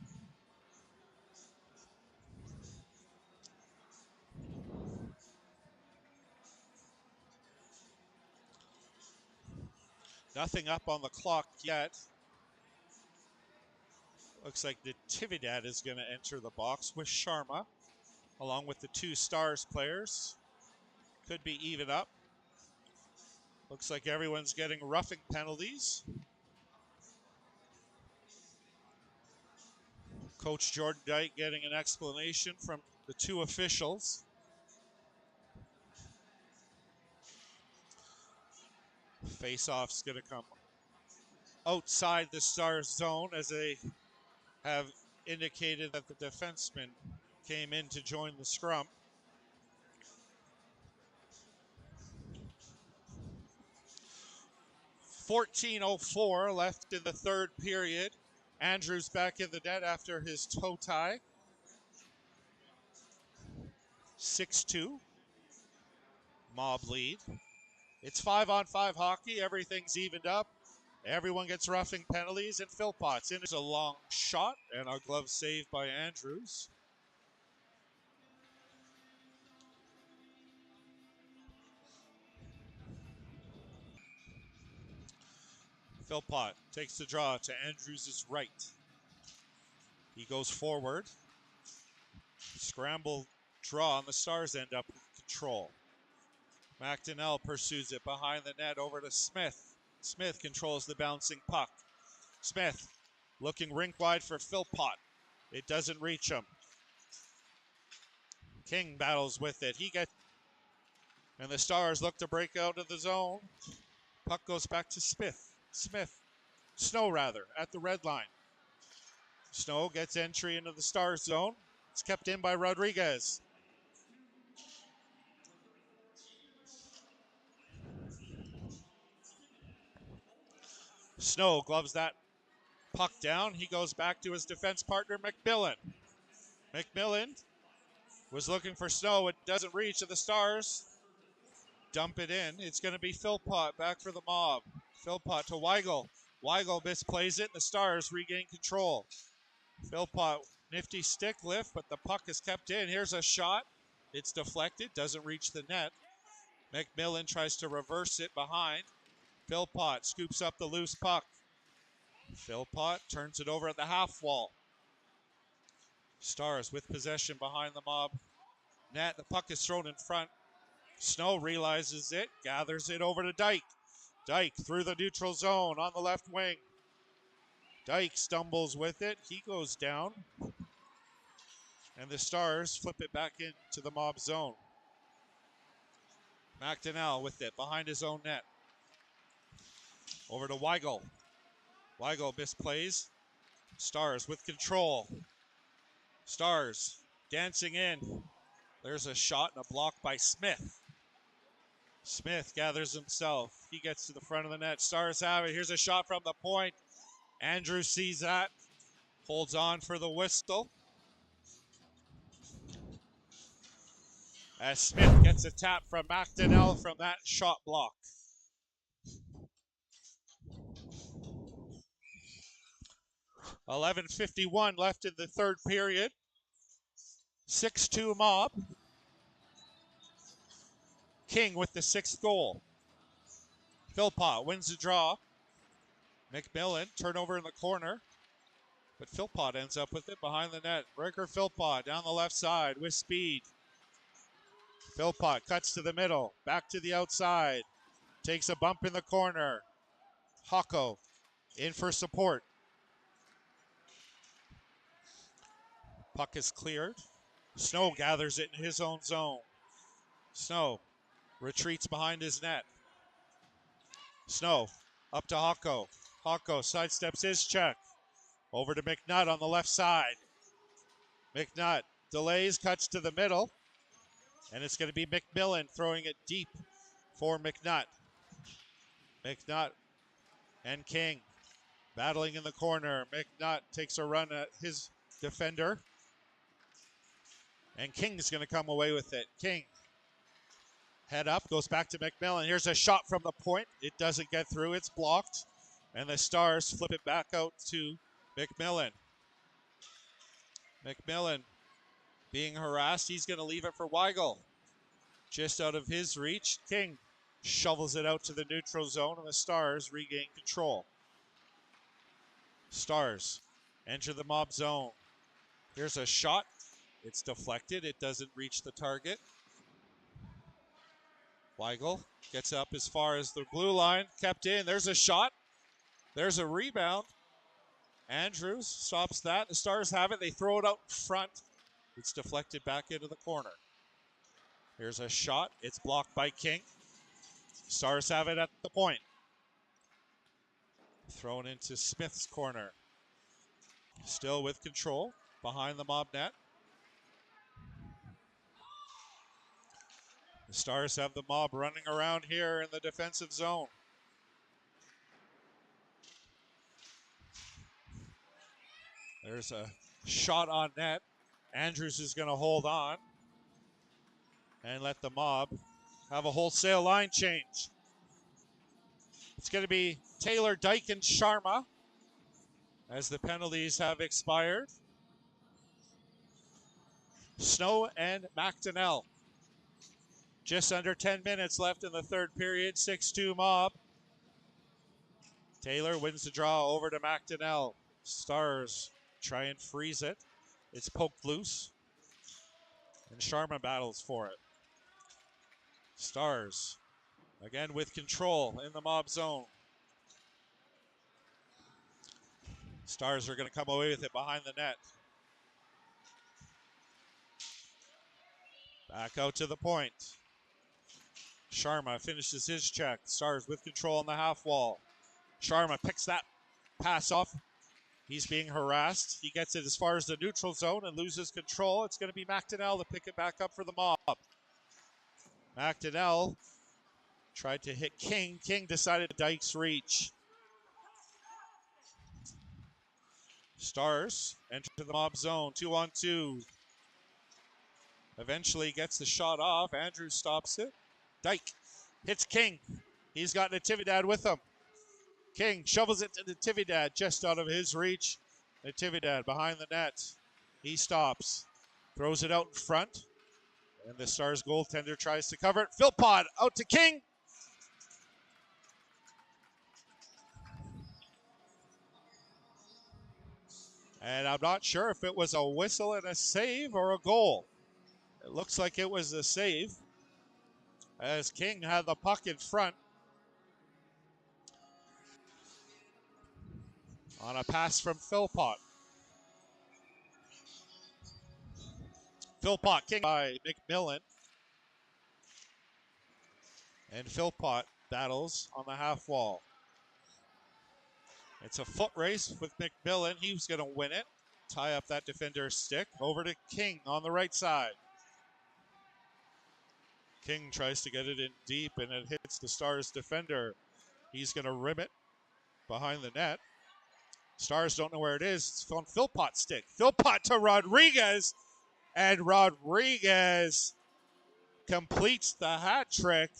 Nothing up on the clock yet. Looks like Natividad is going to enter the box with Sharma, along with the two Stars players. Could be even up. Looks like everyone's getting roughing penalties. Coach Jordan Dyke getting an explanation from the two officials. Face-off's going to come outside the Stars zone, as they have indicated that the defenseman came in to join the scrum. .14:04 left in the third period. Andrews back in the net after his toe tie. 6-2. Mob lead. It's 5-on-5 hockey. Everything's evened up. Everyone gets roughing penalties, and Philpott's in. There's a long shot and a glove save by Andrews. Philpott takes the draw to Andrews' right. He goes forward. Scramble draw on the Stars end up with control. McDonnell pursues it behind the net over to Smith. Smith controls the bouncing puck. Smith looking rink wide for Philpott. It doesn't reach him. King battles with it. And the Stars look to break out of the zone. Puck goes back to Smith. Snow at the red line. Snow gets entry into the Stars zone. It's kept in by Rodriguez. Snow gloves that puck down. He goes back to his defense partner, McMillan. McMillan was looking for Snow. It doesn't reach, and the Stars dump it in. It's going to be Philpott back for the Mob. Philpott to Weigel. Weigel misplays it, and the Stars regain control. Philpott, nifty stick lift, but the puck is kept in. Here's a shot. It's deflected, doesn't reach the net. McMillan tries to reverse it behind. Philpott scoops up the loose puck. Philpott turns it over at the half wall. Stars with possession behind the Mob net. The puck is thrown in front. Snow realizes it, gathers it over to Dyke. Dyke through the neutral zone on the left wing. Dyke stumbles with it. He goes down. And the Stars flip it back into the Mob zone. McDonnell with it behind his own net. Over to Weigel. Weigel misplays. Stars with control. Stars dancing in. There's a shot and a block by Smith. Smith gathers himself. He gets to the front of the net. Stars have it. Here's a shot from the point. Andrew sees that. Holds on for the whistle. As Smith gets a tap from McDonnell from that shot block. .11:51 left in the third period. 6-2 Mob. King with the sixth goal. Philpott wins the draw. McMillan, turnover in the corner. But Philpott ends up with it behind the net. Ricker Philpott down the left side with speed. Philpott cuts to the middle, back to the outside. Takes a bump in the corner. Hocko in for support. Puck is cleared. Snow gathers it in his own zone. Snow retreats behind his net. Snow up to Hocko. Hocko sidesteps his check. Over to McNutt on the left side. McNutt delays, cuts to the middle. And it's going to be McMillan throwing it deep for McNutt. McNutt and King battling in the corner. McNutt takes a run at his defender. And King's going to come away with it. King, head up, goes back to McMillan. Here's a shot from the point. It doesn't get through. It's blocked. And the Stars flip it back out to McMillan. McMillan being harassed. He's going to leave it for Weigel. Just out of his reach. King shovels it out to the neutral zone, and the Stars regain control. Stars enter the mob zone. Here's a shot. It's deflected. It doesn't reach the target. Weigel gets up as far as the blue line. Kept in. There's a shot. There's a rebound. Andrews stops that. The Stars have it. They throw it out in front. It's deflected back into the corner. Here's a shot. It's blocked by King. Stars have it at the point. Thrown into Smith's corner. Still with control behind the mob net. The Stars have the mob running around here in the defensive zone. There's a shot on net. Andrews is going to hold on and let the mob have a wholesale line change. It's going to be Taylor, Dyke, and Sharma as the penalties have expired. Snow and McDonnell. Just under 10 minutes left in the third period. 6-2 mob. Taylor wins the draw over to McDonnell. Stars try and freeze it. It's poked loose. And Sharma battles for it. Stars again with control in the mob zone. Stars are going to come away with it behind the net. Back out to the point. Sharma finishes his check. Stars with control on the half wall. Sharma picks that pass off. He's being harassed. He gets it as far as the neutral zone and loses control. It's going to be McDonnell to pick it back up for the mob. McDonnell tried to hit King. King decided Dyke's reach. Stars enter the mob zone. 2-on-2. Eventually gets the shot off. Andrews stops it. Dyke hits King. He's got Natividad with him. King shovels it to Natividad just out of his reach. Natividad behind the net. He stops. Throws it out in front. And the Stars goaltender tries to cover it. Philpott out to King. And I'm not sure if it was a whistle and a save or a goal. It looks like it was a save, as King had the puck in front on a pass from Philpott. Philpott, King by McMillan. And Philpott battles on the half wall. It's a foot race with McMillan. He was going to win it. Tie up that defender's stick. Over to King on the right side. King tries to get it in deep, and it hits the Stars defender. He's going to rim it behind the net. Stars don't know where it is. It's on Philpott's stick. Philpott to Rodriguez, and Rodriguez completes the hat trick.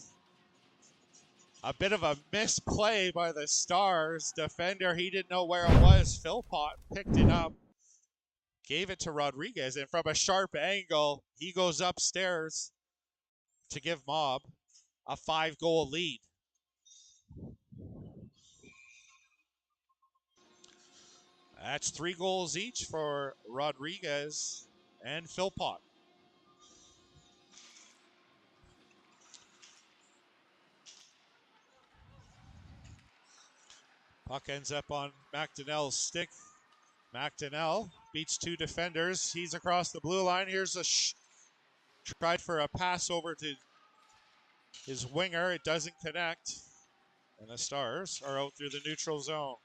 A bit of a misplay by the Stars defender. He didn't know where it was. Philpott picked it up, gave it to Rodriguez, and from a sharp angle, he goes upstairs to give Mob a 5-goal lead. That's 3 goals each for Rodriguez and Philpott. Puck ends up on McDonnell's stick. McDonnell beats 2 defenders. He's across the blue line. Here's a tried for a pass over to his winger. It doesn't connect. And the Stars are out through the neutral zone.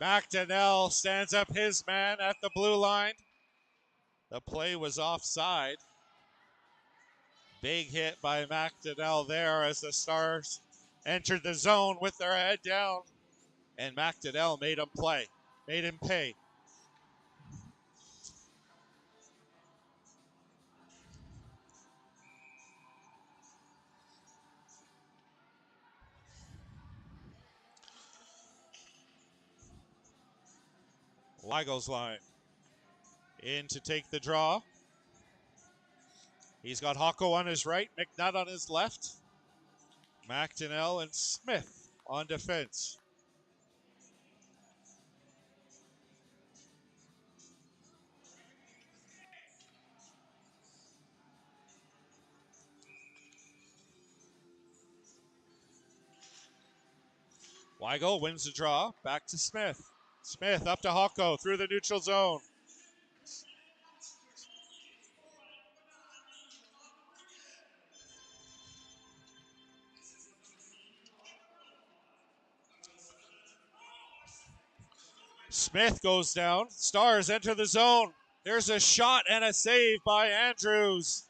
McDonnell stands up his man at the blue line. The play was offside. Big hit by McDonnell there as the Stars entered the zone with their head down. And McDonnell made him play, made him pay. Weigel's line. In to take the draw. He's got Hocko on his right, McNutt on his left. McDonnell and Smith on defense. Weigel wins the draw. Back to Smith. Smith up to Hocko through the neutral zone. Smith goes down. Stars enter the zone. There's a shot and a save by Andrews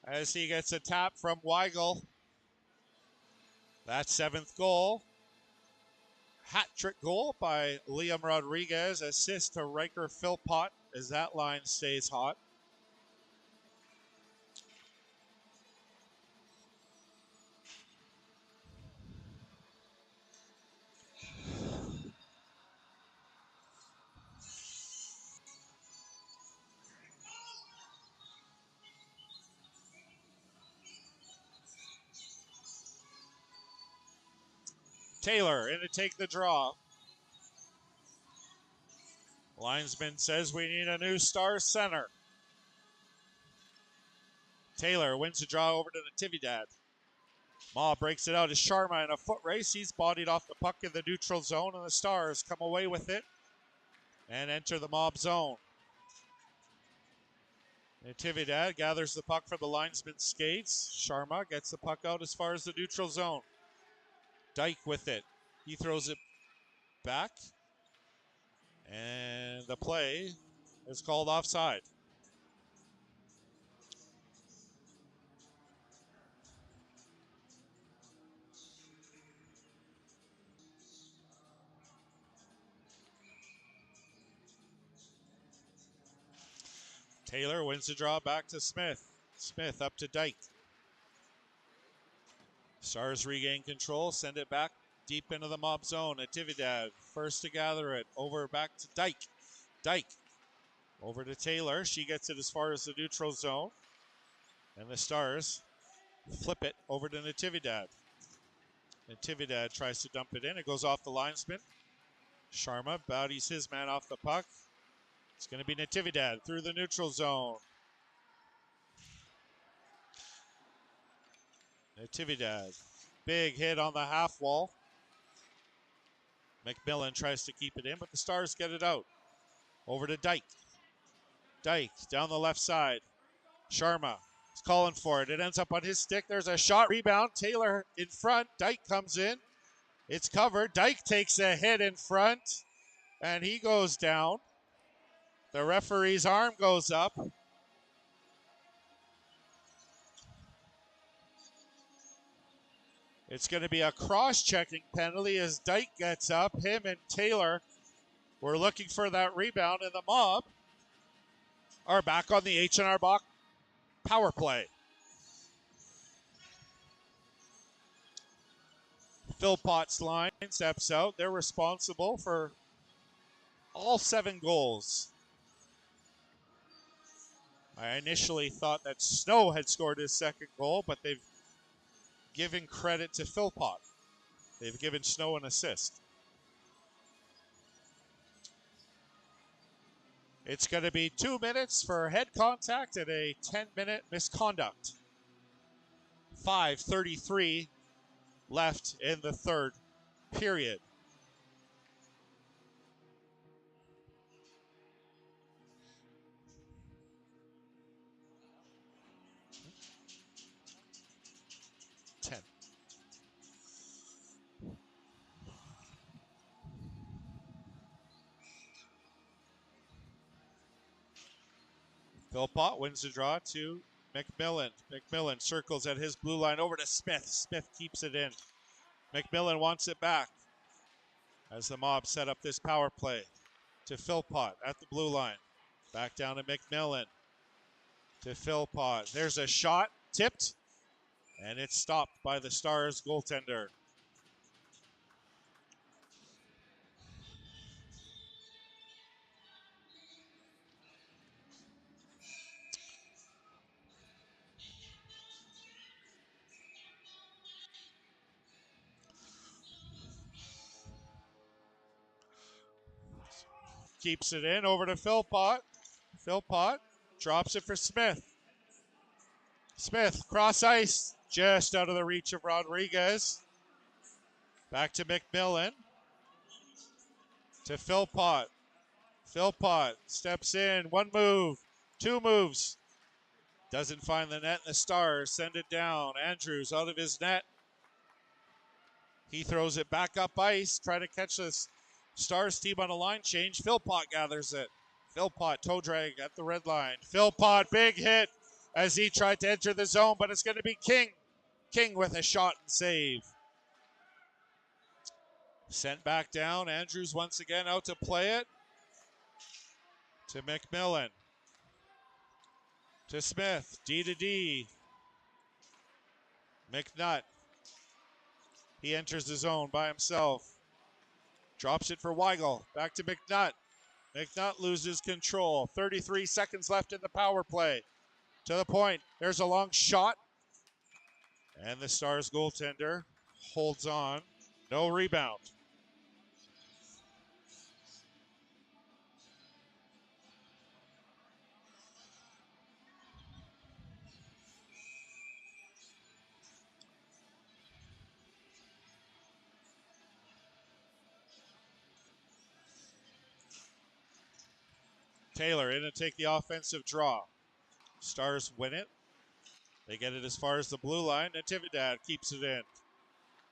as he gets a tap from Weigel. That 7th goal. Hat trick goal by Liam Rodriguez. Assist to Riker Philpott as that line stays hot. Taylor in to take the draw. Linesman says we need a new star center. Taylor wins the draw over to Natividad. Ma breaks it out as Sharma in a foot race. He's bodied off the puck in the neutral zone, and the Stars come away with it and enter the mob zone. Natividad gathers the puck for the linesman's skates. Sharma gets the puck out as far as the neutral zone. Dyke with it. He throws it back. And the play is called offside. Taylor wins the draw back to Smith. Smith up to Dyke. Stars regain control, send it back deep into the mob zone. Natividad first to gather it. Over back to Dyke. Dyke over to Taylor. She gets it as far as the neutral zone. And the Stars flip it over to Natividad. Natividad tries to dump it in. It goes off the linesman. Sharma bodies his man off the puck. It's going to be Natividad through the neutral zone. Natividad, big hit on the half wall. McMillan tries to keep it in, but the Stars get it out. Over to Dyke. Dyke down the left side. Sharma is calling for it. It ends up on his stick. There's a shot rebound. Taylor in front. Dyke comes in. It's covered. Dyke takes a hit in front, and he goes down. The referee's arm goes up. It's going to be a cross-checking penalty as Dyke gets up. Him and Taylor were looking for that rebound, and the mob are back on the H&R Bach power play. Philpott's line steps out. They're responsible for all 7 goals. I initially thought that Snow had scored his 2nd goal, but they've given credit to Philpott. They've given Snow an assist. It's going to be 2 minutes for head contact and a 10-minute misconduct. 5:33 left in the 3rd period. Philpott wins the draw to McMillan. McMillan circles at his blue line over to Smith. Smith keeps it in. McMillan wants it back as the mob set up this power play to Philpott at the blue line. Back down to McMillan to Philpott. There's a shot tipped, and it's stopped by the Stars goaltender. keeps it in, over to Philpott. Philpott drops it for Smith. Smith, cross ice, just out of the reach of Rodriguez. Back to McMillan. To Philpott. Philpott steps in, one move, two moves. Doesn't find the net, and the Stars send it down. Andrews out of his net. He throws it back up ice, trying to catch this Stars team on a line change. Philpott gathers it. Philpott toe drag at the red line. Philpott, big hit as he tried to enter the zone, but it's going to be King. King with a shot and save. Sent back down. Andrews once again out to play it. To McMillan. To Smith. D to D. McNutt. He enters the zone by himself. Drops it for Weigel. Back to McNutt. McNutt loses control. 33 seconds left in the power play. To the point. There's a long shot. And the Stars goaltender holds on. No rebound. Taylor in to take the offensive draw. Stars win it. They get it as far as the blue line. Natividad keeps it in.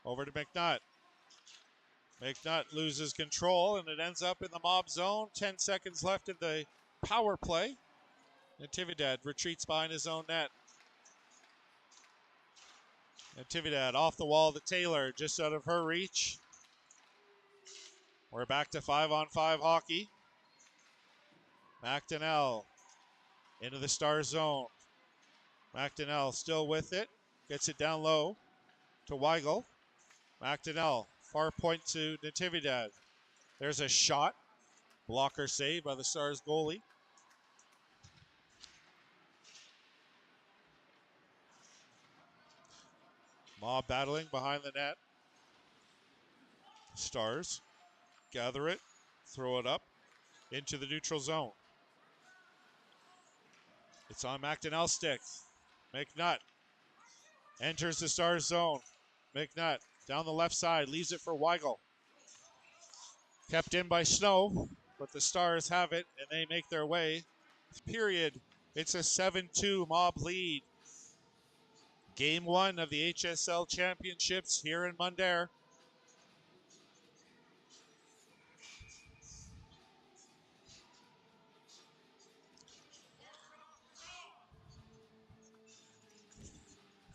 Over to McNutt. McNutt loses control, and it ends up in the mob zone. 10 seconds left in the power play. Natividad retreats behind his own net. Natividad off the wall to Taylor, just out of her reach. We're back to 5-on-5 hockey. McDonnell into the Star zone. McDonnell still with it. Gets it down low to Weigel. McDonnell, far point to Natividad. There's a shot. Blocker save by the Stars goalie. Mob battling behind the net. Stars gather it, throw it up into the neutral zone. It's on McDonnell's stick. McNutt enters the Stars zone. McNutt down the left side, leaves it for Weigel. Kept in by Snow, but the Stars have it, and they make their way. Period. It's a 7-2 Mob lead. Game 1 of the HSL Championships here in Mundare.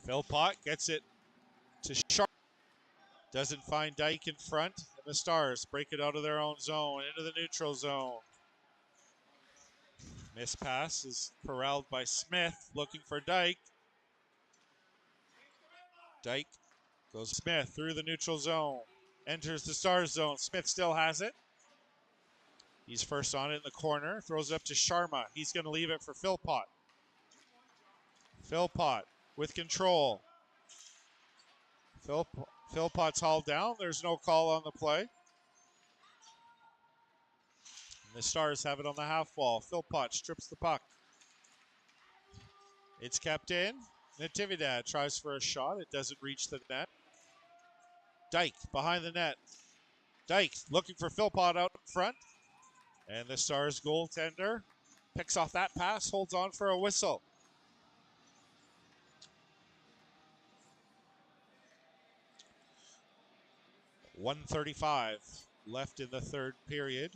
Philpott gets it to Sharp. Doesn't find Dyke in front, and the Stars break it out of their own zone into the neutral zone. Miss pass is corralled by Smith, looking for Dyke. Dyke goes Smith through the neutral zone, enters the Stars zone. Smith still has it. He's first on it in the corner, throws it up to Sharma. He's going to leave it for Philpott. Philpott with control. Philpott's hauled down. There's no call on the play. And the Stars have it on the half wall. Philpott strips the puck. It's kept in. Natividad tries for a shot. It doesn't reach the net. Dyke behind the net. Dyke looking for Philpott out in front. And the Stars goaltender picks off that pass, holds on for a whistle. .135 left in the third period.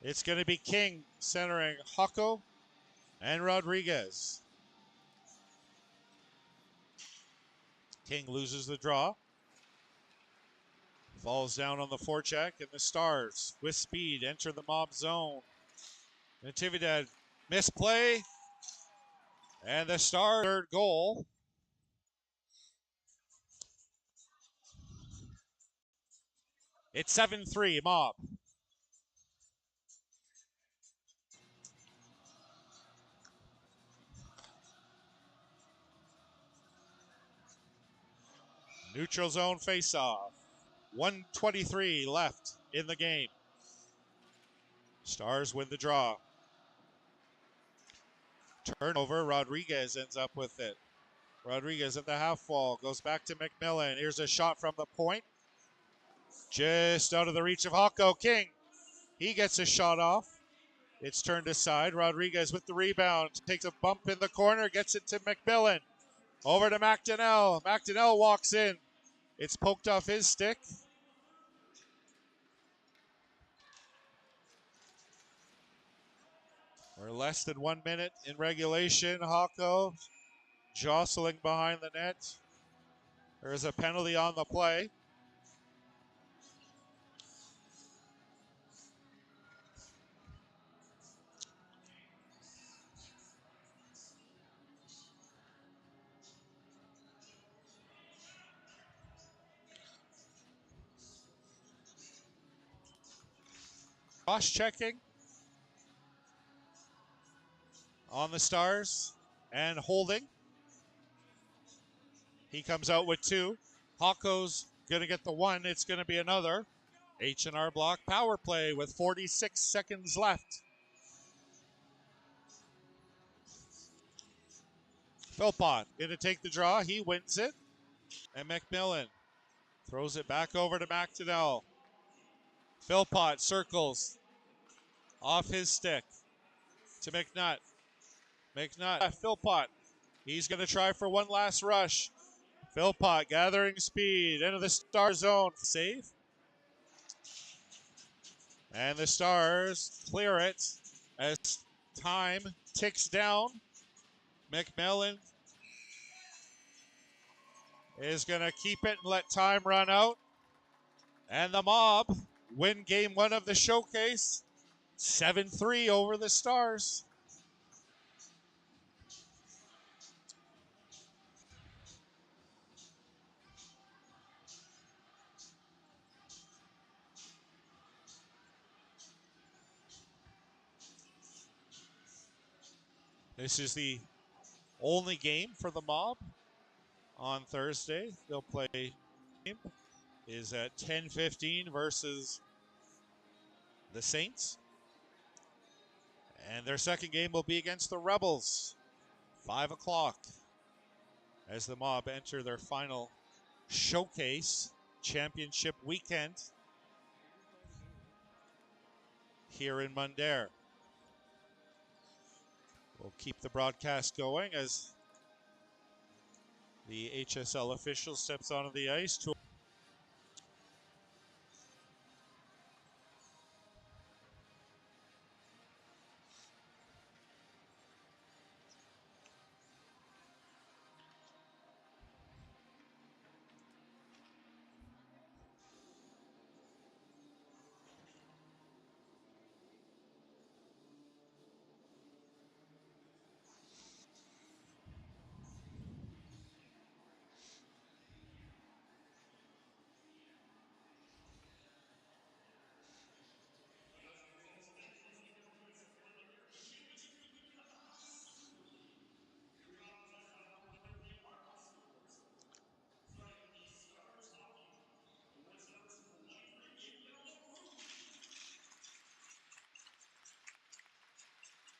It's going to be King centering Hucko and Rodriguez. King loses the draw. Falls down on the forecheck, and the Stars, with speed, enter the mob zone. Natividad misplay, and the Stars' third goal. It's 7-3 Mob. Neutral zone faceoff. 1:23 left in the game. Stars win the draw. Turnover. Rodriguez ends up with it. Rodriguez at the half wall. Goes back to McMillan. Here's a shot from the point. Just out of the reach of Hawko. King. He gets a shot off. It's turned aside. Rodriguez with the rebound. Takes a bump in the corner. Gets it to McMillan. Over to McDonnell. McDonnell walks in. It's poked off his stick. We're less than 1 minute in regulation. Hawko jostling behind the net. There's a penalty on the play. Cross-checking on the Stars and holding. He comes out with 2. Hawko's going to get the 1. It's going to be another H&R Block power play with 46 seconds left. Philpott going to take the draw. He wins it. And McMillan throws it back over to McDonnell. Philpott circles off his stick to McNutt. Philpott. He's going to try for one last rush. Philpott gathering speed into the Star zone. Save. And the Stars clear it as time ticks down. McMillan is going to keep it and let time run out. And the Mob win game 1 of the showcase. 7-3 over the Stars. This is the only game for the Mob on Thursday. They'll play game is at 10:15 versus the Saints. And their second game will be against the Rebels, 5 o'clock, as the Mob enter their final showcase championship weekend here in Mundare. We'll keep the broadcast going as the HSL official steps onto the ice to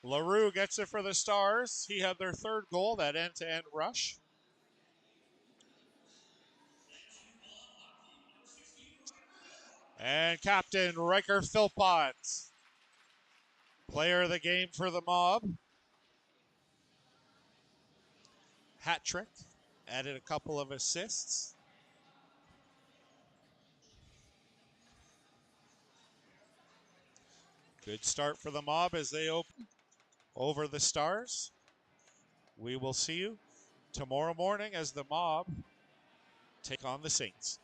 LaRue gets it for the Stars. He had their third goal, that end-to-end rush. And Captain Riker Philpott, player of the game for the Mob. Hat trick, added a couple of assists. Good start for the Mob as they open over the Stars. We will see you tomorrow morning as the Mob take on the Saints.